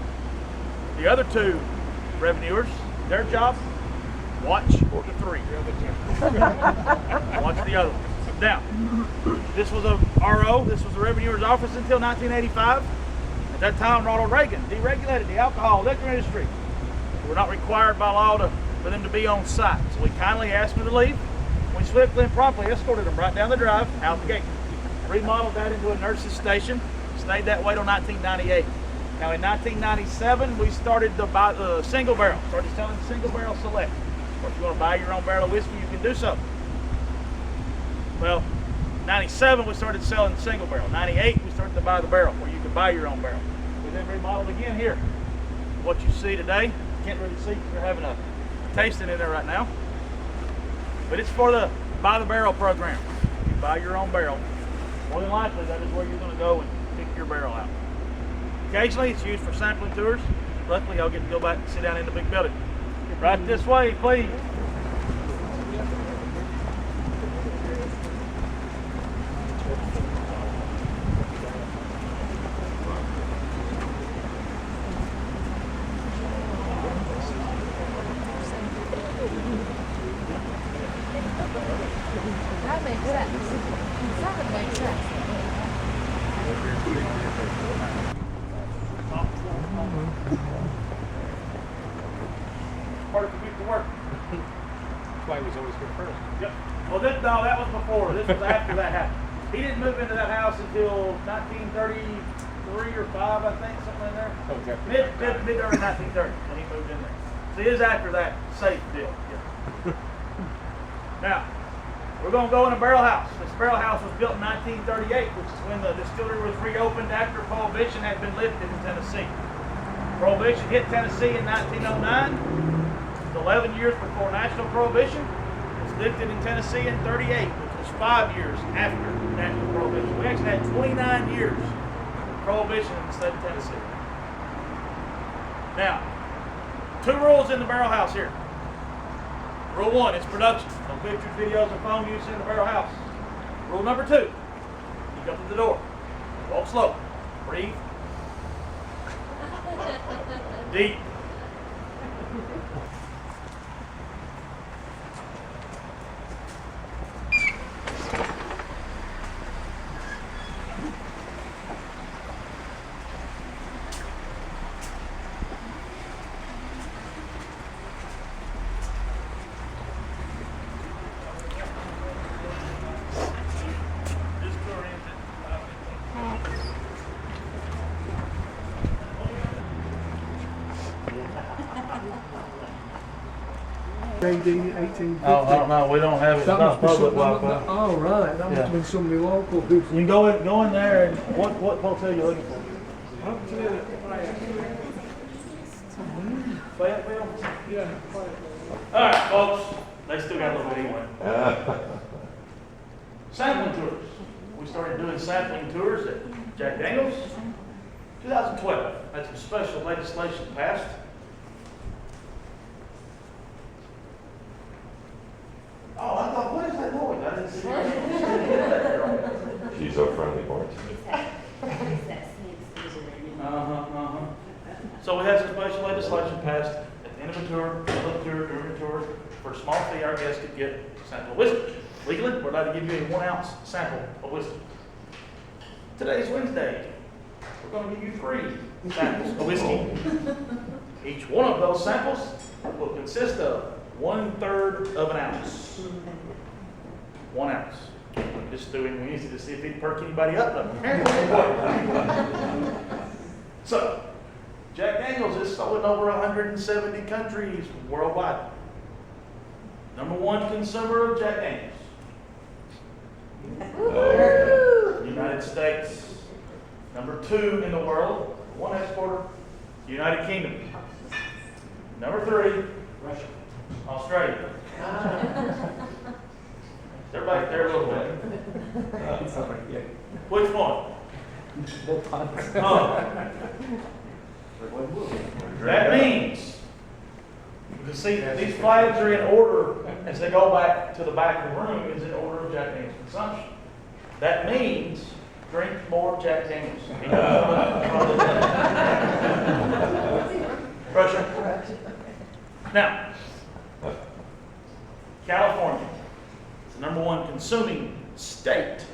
The other 2 revenuers, their job, watch the 3. Watch the other one. Now, this was a RO, this was a revenuer's office until 1985. At that time, Ronald Reagan deregulated the alcohol liquor industry. We're not required by law for them to be on site. So we kindly asked them to leave. We swiftly and promptly escorted them right down the drive, out the gate. Remodeled that into a nurse's station. Stayed that way till 1998. Now in 1997, we started to buy the single barrel. Started selling single barrel select. Or if you want to buy your own barrel of whiskey, you can do so. Well, 97 we started selling single barrel. 98 we started to buy the barrel, where you could buy your own barrel. We then remodeled again here. What you see today, you can't really see because we're having a tasting in there right now. But it's for the buy the barrel program. You buy your own barrel. More than likely, that is where you're going to go and pick your barrel out. Occasionally, it's used for sampling tours. Luckily, I'll get to go back and sit down in the big building. Right this way, please. That makes sense. That would make sense. Part of the week to work. That's why he was always here first. Yep. Well, that was before. This was after that happened. He didn't move into that house until 1933 or 5, I think, something in there. Okay. Mid early 1930 when he moved in there. So it is after that safe deal. Yeah. Now, we're going to go in a barrel house. This barrel house was built in 1938, which is when the distillery was reopened after Prohibition had been lifted in Tennessee. Prohibition hit Tennessee in 1909. 11 years before national prohibition. It was lifted in Tennessee in 38, which was 5 years after national prohibition. We actually had 29 years of prohibition in the state of Tennessee. Now, 2 rules in the barrel house here. Rule 1 is production. No pictures, videos, or phone use in the barrel house. Rule number 2, you go to the door. Walk slow. Breathe. Deep. AD 1850. Oh, I don't know. We don't have it. It's not public Wi-Fi. Oh, right. That must have been somebody local who. You can go in there and what hotel are you looking for? Up to the. Fayetteville? Yeah. All right, folks. They still got a little bit anyway. Sampling tours. We started doing sampling tours at Jack Daniels. 2012. Had some special legislation passed. Oh, I thought, what is that noise? I didn't see it. She's so friendly, Bart. So we had some special legislation passed at the end of a tour, middle of a tour, during a tour. For a small fee, our guests could get a sample of whiskey. Legally, we're allowed to give you a 1 ounce sample of whiskey. Today's Wednesday. We're going to give you 3 samples of whiskey. Each one of those samples will consist of 1/3 of an ounce. 1 ounce. Just doing easy to see if he'd perk anybody up. So, Jack Daniels is sold in over 170 countries worldwide. #1 consumer of Jack Daniels. United States. #2 in the world, 1 exporter, United Kingdom. #3, Russia. Australia. They're back there a little bit. Which one? Oh. That means, because see, these flags are in order, as they go back to the back of the room, is in order of Jack Daniels consumption. That means drink more Jack Daniels. Russia. Now, California is the #1 consuming state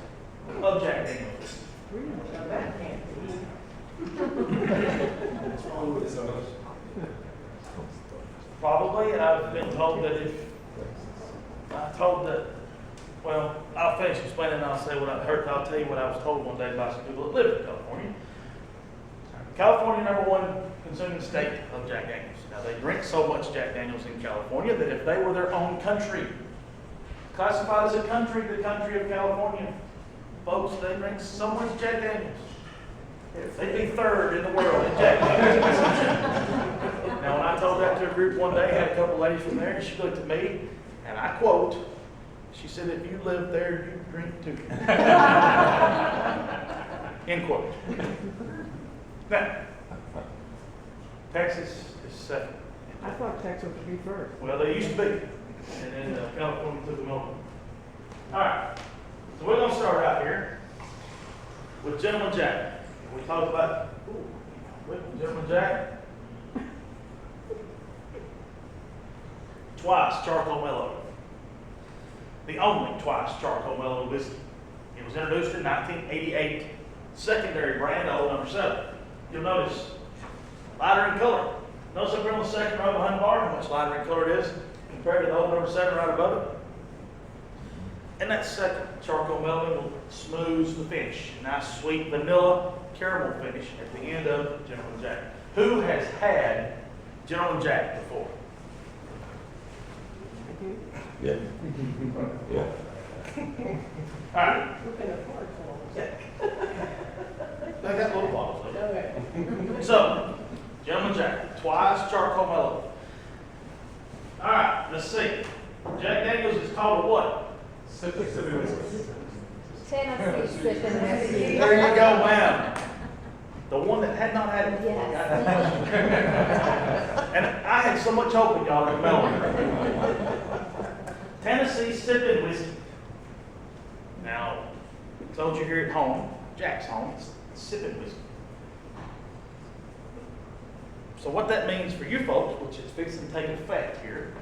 of Jack Daniels. Probably, I've been told that well, I'll finish explaining and I'll say what I heard. I'll tell you what I was told one day by some people that live in California. California, #1 consuming state of Jack Daniels. Now, they drink so much Jack Daniels in California that if they were their own country, classified as a country, the country of California, folks, they drink so much Jack Daniels. They'd be third in the world in Jack Daniels consumption. Now, when I told that to a group one day, I had a couple ladies from there, and she looked at me, and I quote, she said, "If you live there, you drink too." End quote. Now, Texas is second. I thought Texas would be first. Well, they used to be, and then California took them over. All right, so we're going to start out here with Gentleman Jack. We talked about Gentleman Jack. Twice charcoal mellow. The only twice charcoal mellow whiskey. It was introduced in 1988. Secondary brand, old #7. You'll notice lighter in color. Notice up here on the second row behind the bar how much lighter in color it is compared to the old #7 right above it. And that second charcoal mellowing will smooth the finish. Nice sweet vanilla caramel finish at the end of Gentleman Jack. Who has had Gentleman Jack before? Yeah. Yeah. All right. I got little bottles of it. So, Gentleman Jack, twice charcoal mellow. All right, let's see. Jack Daniels is called a what? Tennessee sipping whiskey. There you go, ma'am. The one that had not had it before. And I had so much hope in y'all in Melbourne. Tennessee sipping whiskey. Now, I told you here at home, Jack's home, it's sipping whiskey. So what that means for you folks, which is fixing to take effect here,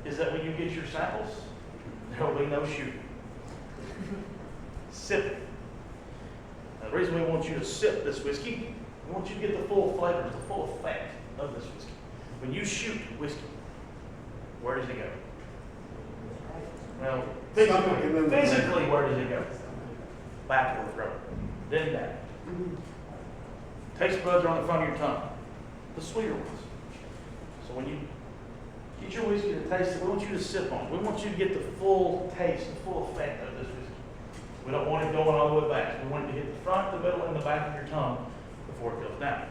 is that when you get your samples, there will be no shooting. Sip it. Now, the reason we want you to sip this whiskey, we want you to get the full flavors, the full effect of this whiskey. When you shoot whiskey, where does it go? Well, physically, where does it go? Back of the throat, then back. Taste buds are on the front of your tongue, the sweeter ones. So when you get your whiskey to taste it, we want you to sip on it. We want you to get the full taste, the full effect of this whiskey. We don't want it going all the way back. We want it to hit the front, the middle, and the back of your tongue before it goes down.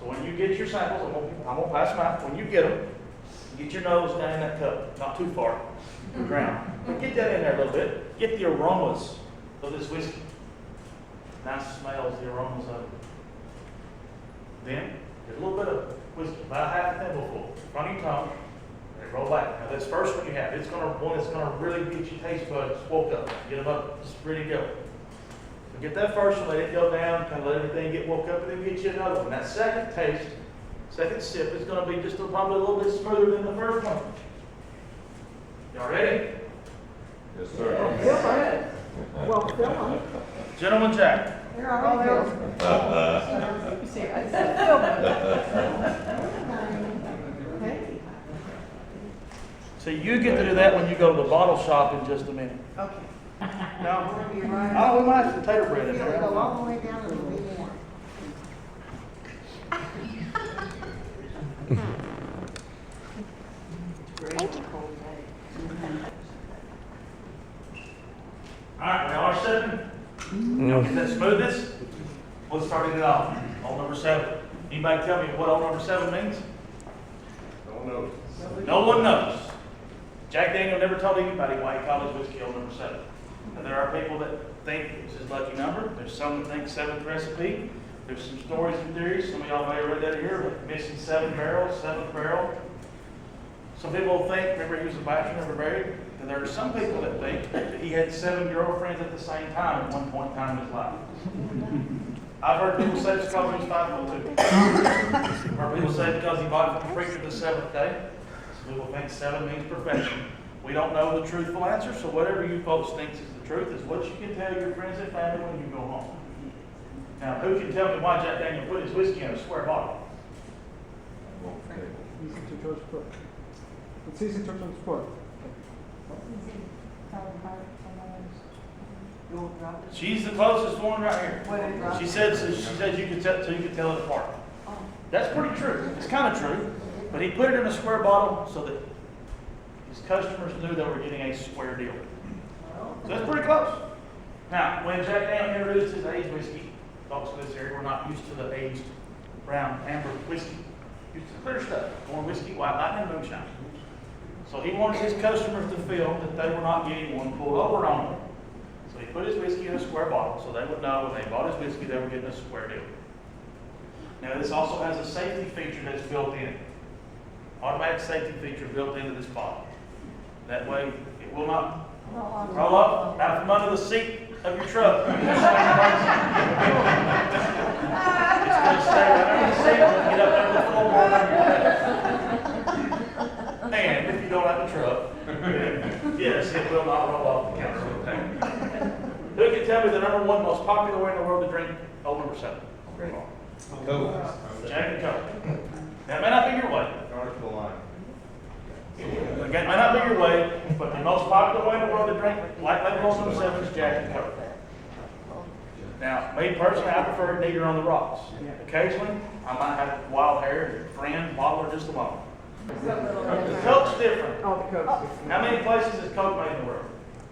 So when you get your samples, I'm going to pass them out. When you get them, get your nose down in that cup, not too far from the ground. But get that in there a little bit. Get the aromas of this whiskey. Nice smells, the aromas of it. Then, get a little bit of whiskey, about half a thimbleful, in front of your tongue, and roll back. Now this first one you have, it's one that's going to really get your taste buds woke up. Get them up, just ready to go. So get that first one, let it go down, kind of let everything get woke up, and then get you another one. That second taste, second sip is going to be just probably a little bit smoother than the first one. Y'all ready? Yes, sir. Fill it. Well, fill them. Gentleman Jack. They're already filled. You see, I said fill them. Okay. So you get to do that when you go to the bottle shop in just a minute. Okay. No, we might have some tater bread in there. Go all the way down and be warm. All right, we are sipping. Y'all get that smoothness? Let's start it off. Old #7. Anybody tell me what old #7 means? No one knows. No one knows. Jack Daniel never told anybody why he called his whiskey old #7. And there are people that think it's his lucky number. There's some that think 7th recipe. There's some stories and theories. Some of y'all may have read that here, but missing 7 barrels, 7th barrel. Some people think, remember he was a bachelor, never married, and there are some people that think that he had 7 girlfriends at the same time at one point in time in his life. I've heard people say it's because he was 5'2". I've heard people say because he bought from the preacher the 7th day. Some people think 7 means perfection. We don't know the truthful answer, so whatever you folks think is the truth is what you can tell your friends and family when you go home. Now, who can tell me why Jack Daniel put his whiskey in a square bottle? Easy to judge, but it's easy to transport. She's the closest one right here. She said you could tell, so you could tell it apart. That's pretty true. It's kind of true. But he put it in a square bottle so that his customers knew they were getting a square deal. So that's pretty close. Now, when Jack Daniel introduced his aged whiskey, folks in this area were not used to the aged brown amber whiskey. Used to clear stuff, more whiskey, white lightning, moonshine. So he wanted his customers to feel that they were not getting one pulled over on them. So he put his whiskey in a square bottle so they would know when they bought his whiskey they were getting a square deal. Now this also has a safety feature that's built in. Automatic safety feature built into this bottle. That way it will not roll up out from under the seat of your truck. It's going to stay right under the seat and get up under the floorboard under your bed. And if you don't have a truck, yes, it will not roll off the counter. Who can tell me the #1 most popular way in the world to drink old number 7? Coke. Jack and Coke. That may not be your way. That may not be your way, but the most popular way in the world to drink light label old number 7 is Jack and Coke. Now, me personally, I prefer neither on the rocks. Occasionally, I might have wild hair, friend, bottle, or just a moment. The Coke's different. Oh, the Coke's How many places is Coke made in the world?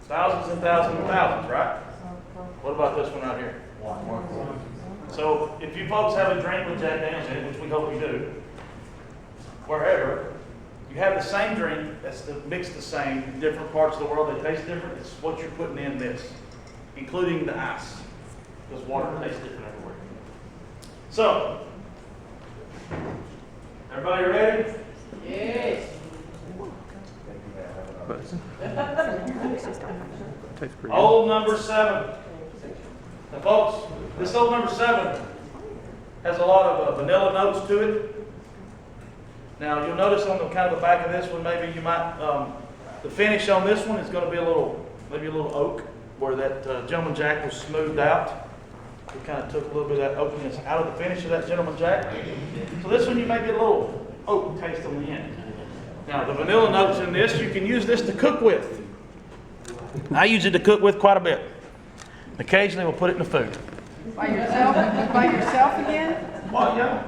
Thousands and thousands and thousands, right? What about this one right here? So, if you folks have a drink with Jack Daniels in it, which we hope you do, wherever, you have the same drink that's mixed the same in different parts of the world. They taste different. It's what you're putting in this, including the ice, because water tastes different everywhere. So, everybody ready? Yes. Old number 7. Now, folks, this old number 7 has a lot of vanilla notes to it. Now, you'll notice on the kind of the back of this one, maybe you might, the finish on this one is going to be maybe a little oak, where that Gentleman Jack was smoothed out. We kind of took a little bit of that oakiness out of the finish of that Gentleman Jack. So this one, you may get a little oak taste on the end. Now, the vanilla notes in this, you can use this to cook with. I use it to cook with quite a bit. Occasionally, we'll put it in the food. By yourself? By yourself again? Well, yeah.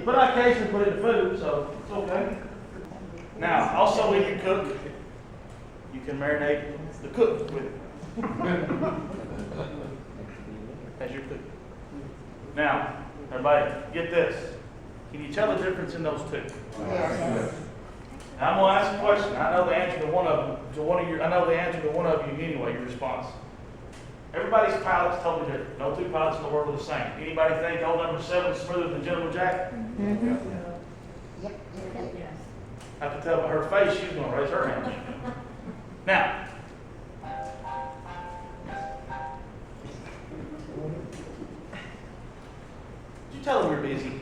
But I occasionally put it in the food, so it's okay. Now, also when you cook, you can marinate the cook with it. As you're cooking. Now, everybody, get this. Can you tell the difference in those two? Yes. Now, I'm going to ask a question. I know the answer to one of them. I know the answer to one of you anyway. Your response. Everybody's palate's totally different. No two palates in the world are the same. Anybody think old number 7 is smoother than Gentleman Jack? Mm-hmm. I have to tell by her face she's going to raise her hand. Now, did you tell them you're busy?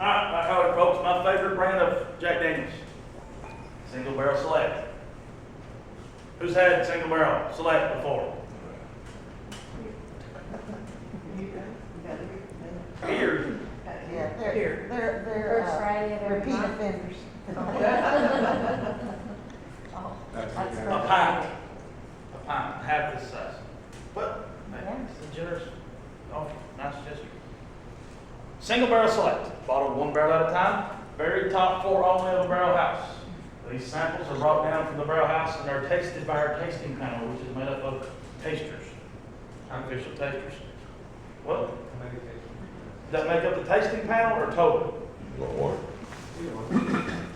All right, folks, my favorite brand of Jack Daniels, Single Barrel Select. Who's had Single Barrel Select before? Here. Yeah, they're repeat offenders. A pint, half this size. But it's a generous offer, nice gesture. Single Barrel Select, bottled 1 barrel at a time, very top floor only of a barrel house. These samples are brought down from the barrel house and are tasted by our tasting panel, which is made up of tasters, unofficial tasters. What? Does that make up the tasting panel or total?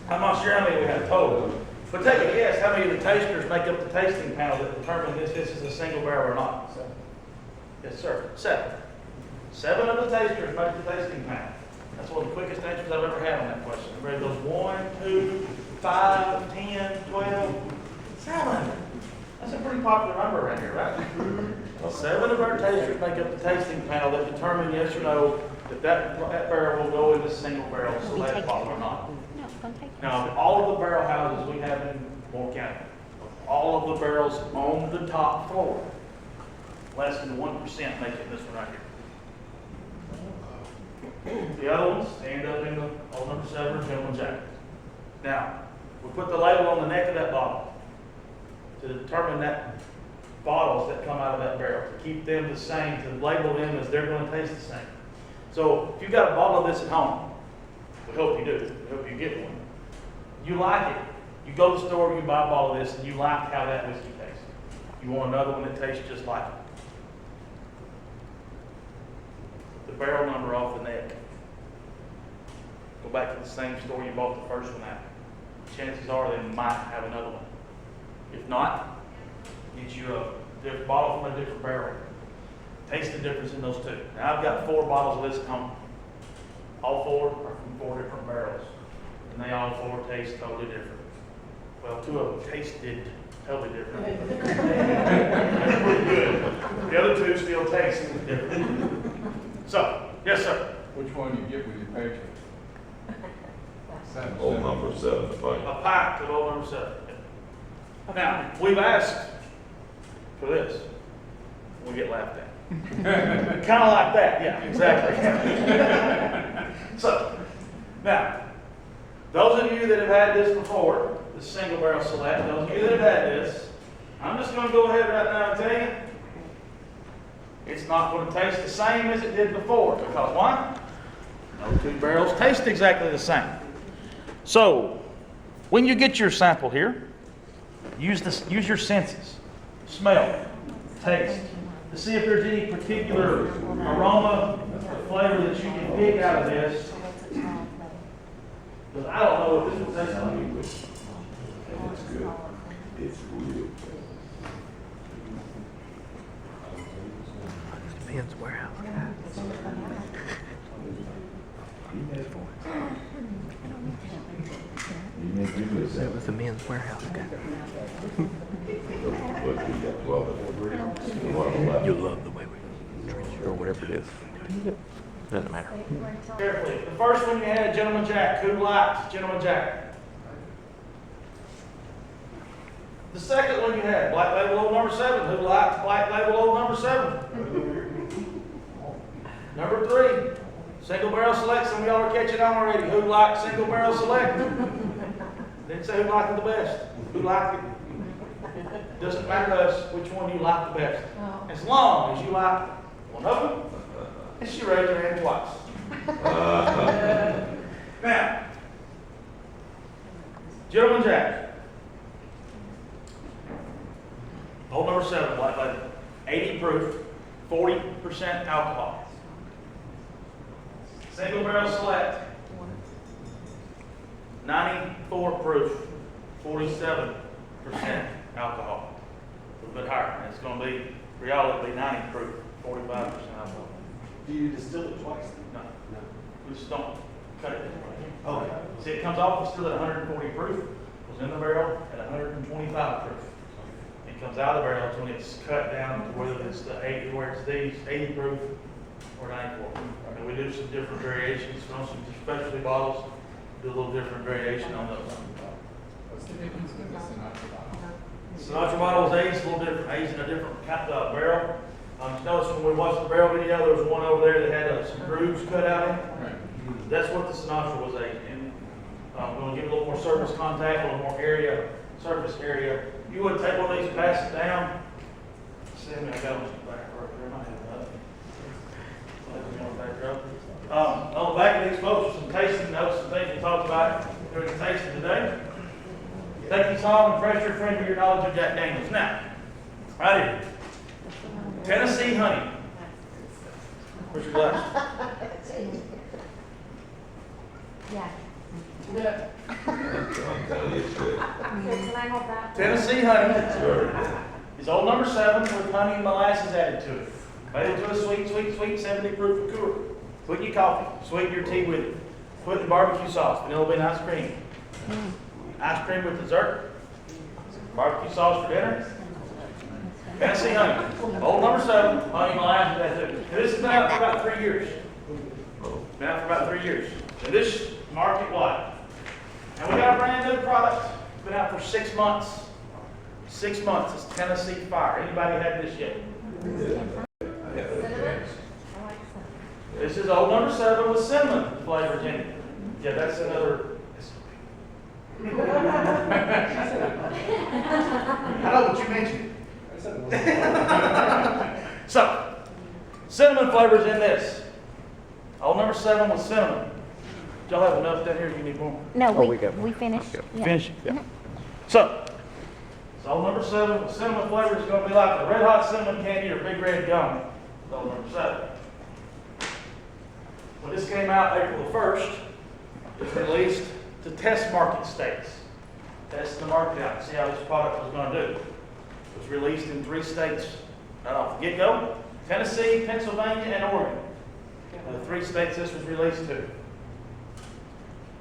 I'm not sure how many we have total. But take a guess, how many of the tasters make up the tasting panel that determine if this is a single barrel or not? Yes, sir. 7. 7 of the tasters make the tasting panel. That's one of the quickest answers I've ever had on that question. Everybody goes 1, 2, 5, 10, 12, 7. That's a pretty popular number right here, right? Well, 7 of our tasters make up the tasting panel that determine yes or no if that barrel will go in this single barrel select bottle or not. Now, all of the barrel houses we have in Moore County, all of the barrels on the top floor, less than 1% make it this one right here. The other ones end up in the old number 7 or Gentleman Jack. Now, we put the label on the neck of that bottle to determine that bottles that come out of that barrel, to keep them the same, to label them as they're going to taste the same. So if you've got a bottle of this at home, we hope you do, we hope you get one. You like it, you go to the store, you buy a bottle of this, and you like how that whiskey tastes. You want another one that tastes just like it. The barrel number off the neck. Go back to the same store you bought the first one at. Chances are they might have another one. If not, get you a different bottle from a different barrel. Taste the difference in those two. Now I've got 4 bottles of this at home. All 4 are from 4 different barrels. And they all 4 taste totally different. Well, 2 of them tasted totally different. That's pretty good. The other 2 still taste different. So, yes sir. Which one do you get with your paycheck? Old number 7, I think. A pint of old number 7. Now, we've asked for this. We get laughed at. Kind of like that, yeah, exactly. So, now, those of you that have had this before, the single barrel select, those of you that have had this, I'm just going to go ahead right now and tell you, it's not going to taste the same as it did before. Because why? No 2 barrels taste exactly the same. So, when you get your sample here, use your senses. Smell, taste, to see if there's any particular aroma or flavor that you can pick out of this. Because I don't know what this will taste like. It's good. It's real. Men's warehouse guy. That was the men's warehouse guy. You love the way we treat you, or whatever it is. Doesn't matter. Carefully. The first one you had, Gentleman Jack. Who liked Gentleman Jack? The second one you had, Black Label Old Number 7. Who liked Black Label Old Number 7? Number 3, Single Barrel Select. Some of y'all are catching on already. Who liked Single Barrel Select? Didn't say who liked it the best. Who liked it? Doesn't matter to us which one you like the best. As long as you like one of them, and she raised her hand twice. Now, Gentleman Jack. Old Number 7, Black Label. 80 proof, 40% alcohol. Single Barrel Select. 94 proof, 47% alcohol. A little bit higher. And it's going to be, for y'all, it'll be 90 proof, 45% alcohol. Do you distill it twice? No. We just don't cut it. Okay. See, it comes off, it's still at 140 proof. Goes in the barrel at 125 proof. It comes out of the barrel when it's cut down to whether it's the 80, where it's these 80 proof or 94. And we do some different variations on some specialty bottles. Do a little different variation on those. What's the difference with the Sinatra bottle? Sinatra bottle is aged a little different, aged in a different barrel. You notice when we watched the barrel video, there was one over there that had some grooves cut out in it. Right. That's what the Sinatra was aged in. I'm going to give it a little more surface contact, a little more area, surface area. You would take one of these, pass it down. See, I got them back right there. I might have that. On the back of these folks, some tasting notes, some things we talked about during the tasting today. Take these home and refresh your friend with your knowledge of Jack Daniels. Now, right here, Tennessee honey. Where's your glass? Yeah. Can I hold that? Tennessee honey is Old Number 7 with honey and molasses added to it. Made it to a sweet 70 proof liqueur. Put your coffee, sweeten your tea with it. Put in barbecue sauce, vanilla bean ice cream. Ice cream with dessert. Barbecue sauce for dinner. Tennessee honey. Old number 7, honey molasses, that's it. And this has been out for about 3 years. Been out for about 3 years. And this market wide. And we got a brand new product. It's been out for 6 months. 6 months. It's Tennessee Fire. Anybody had this yet? This is old number 7 with cinnamon flavors in it. Yeah, that's another. I know what you mentioned. So, cinnamon flavors in this. Old number 7 with cinnamon. Y'all have enough down here? You need more? No, we got we finished. Yeah. Finish? Yeah. So old number 7 with cinnamon flavor is going to be like a red hot cinnamon candy or big red gum. Old number 7. When this came out April the 1st, it was released to test market states. Test the market out, see how this product was going to do. It was released in 3 states right off the get-go: Tennessee, Pennsylvania, and Oregon. The 3 states this was released to.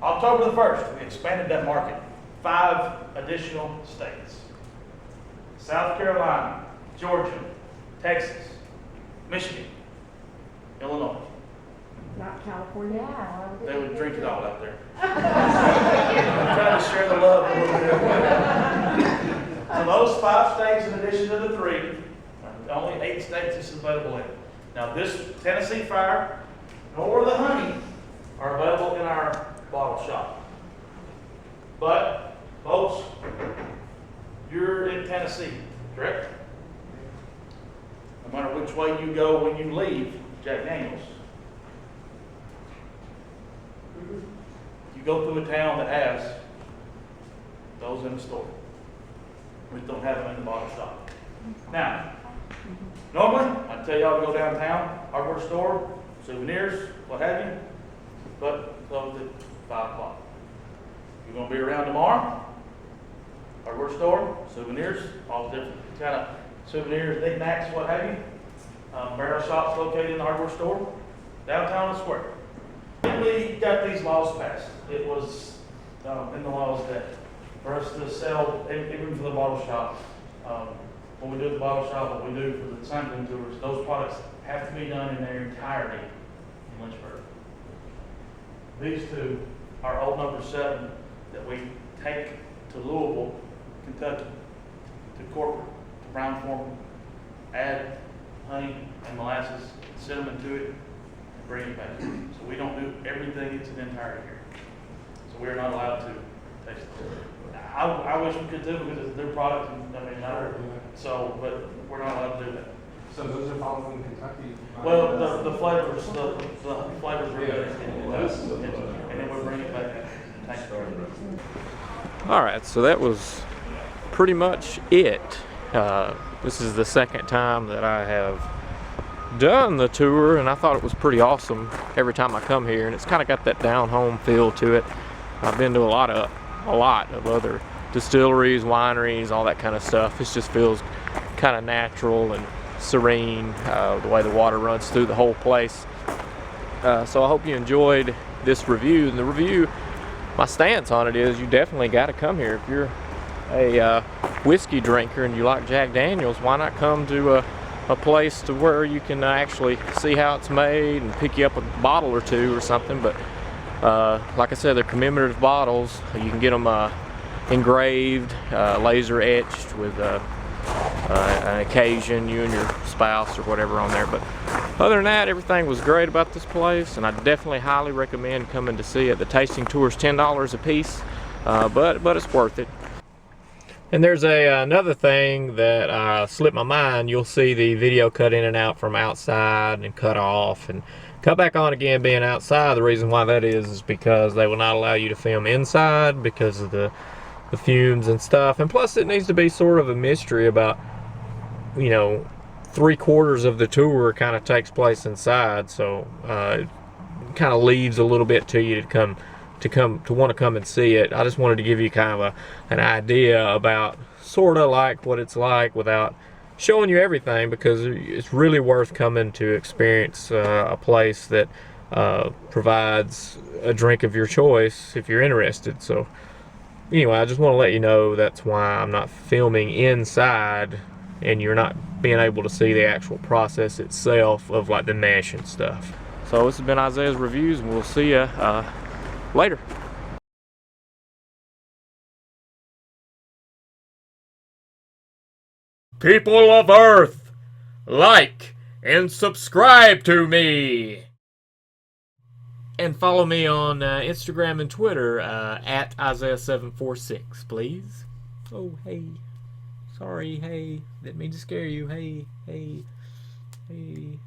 October the 1st, we expanded that market. 5 additional states: South Carolina, Georgia, Texas, Michigan, Illinois. Not California. They would drink it all out there. I'm trying to share the love a little bit. So those 5 states, in addition to the 3, only 8 states this is available in. Now this Tennessee Fire nor the honey are available in our bottle shop. But, folks, you're in Tennessee, correct? No matter which way you go when you leave Jack Daniels, you go through a town that has those in the store. We don't have them in the bottle shop. Now, normally, I tell y'all to go downtown, hardware store, souvenirs, what have you, but closed at 5 o'clock. You're going to be around tomorrow, hardware store, souvenirs, all different kind of souvenirs, knickknacks, what have you. Barrel shops located in the hardware store, downtown and square. When we got these laws passed, it was in the laws that for us to sell, even for the bottle shop, when we do the bottle shop, what we do for the sampling tours, those products have to be done in their entirety in Lynchburg. These 2 are old number 7 that we take to Louisville, Kentucky, to corporate, to Brown Forman, add honey and molasses, cinnamon to it, and bring it back. So we don't do everything, it's an entirety here. So we're not allowed to taste it. I wish we could do it because it's their product, and I mean, so, but we're not allowed to do that. So those are bottled in Kentucky? Well, the flavors, the flavors are good, and then we bring it back. All right, so that was pretty much it. This is the 2nd time that I have done the tour, and I thought it was pretty awesome every time I come here, and it's kind of got that down-home feel to it. I've been to a lot of other distilleries, wineries, all that kind of stuff. It just feels kind of natural and serene, the way the water runs through the whole place. So I hope you enjoyed this review. And the review, my stance on it is you definitely got to come here. If you're a whiskey drinker and you like Jack Daniels, why not come to a place to where you can actually see how it's made and pick you up a bottle or 2 or something. But like I said, they're commemorative bottles. You can get them engraved, laser etched with an occasion, you and your spouse or whatever on there. But other than that, everything was great about this place, and I definitely highly recommend coming to see it. The tasting tour is $10 a piece, but it's worth it. And there's another thing that slipped my mind. You'll see the video cut in and out from outside and cut off and cut back on again being outside. The reason why that is because they will not allow you to film inside because of the fumes and stuff. And plus it needs to be sort of a mystery about, you know, 3/4 of the tour kind of takes place inside. So it kind of leaves a little bit to you to want to come and see it. I just wanted to give you kind of an idea about sort of like what it's like without showing you everything, because it's really worth coming to experience a place that provides a drink of your choice if you're interested. So anyway, I just want to let you know that's why I'm not filming inside and you're not being able to see the actual process itself of like the mesh and stuff. So this has been Isaiah's Reviews, and we'll see you later. People of Earth, like and subscribe to me. And follow me on Instagram and Twitter at Isaiah746, please. Oh, hey. Sorry, hey. Didn't mean to scare you. Hey, hey, hey.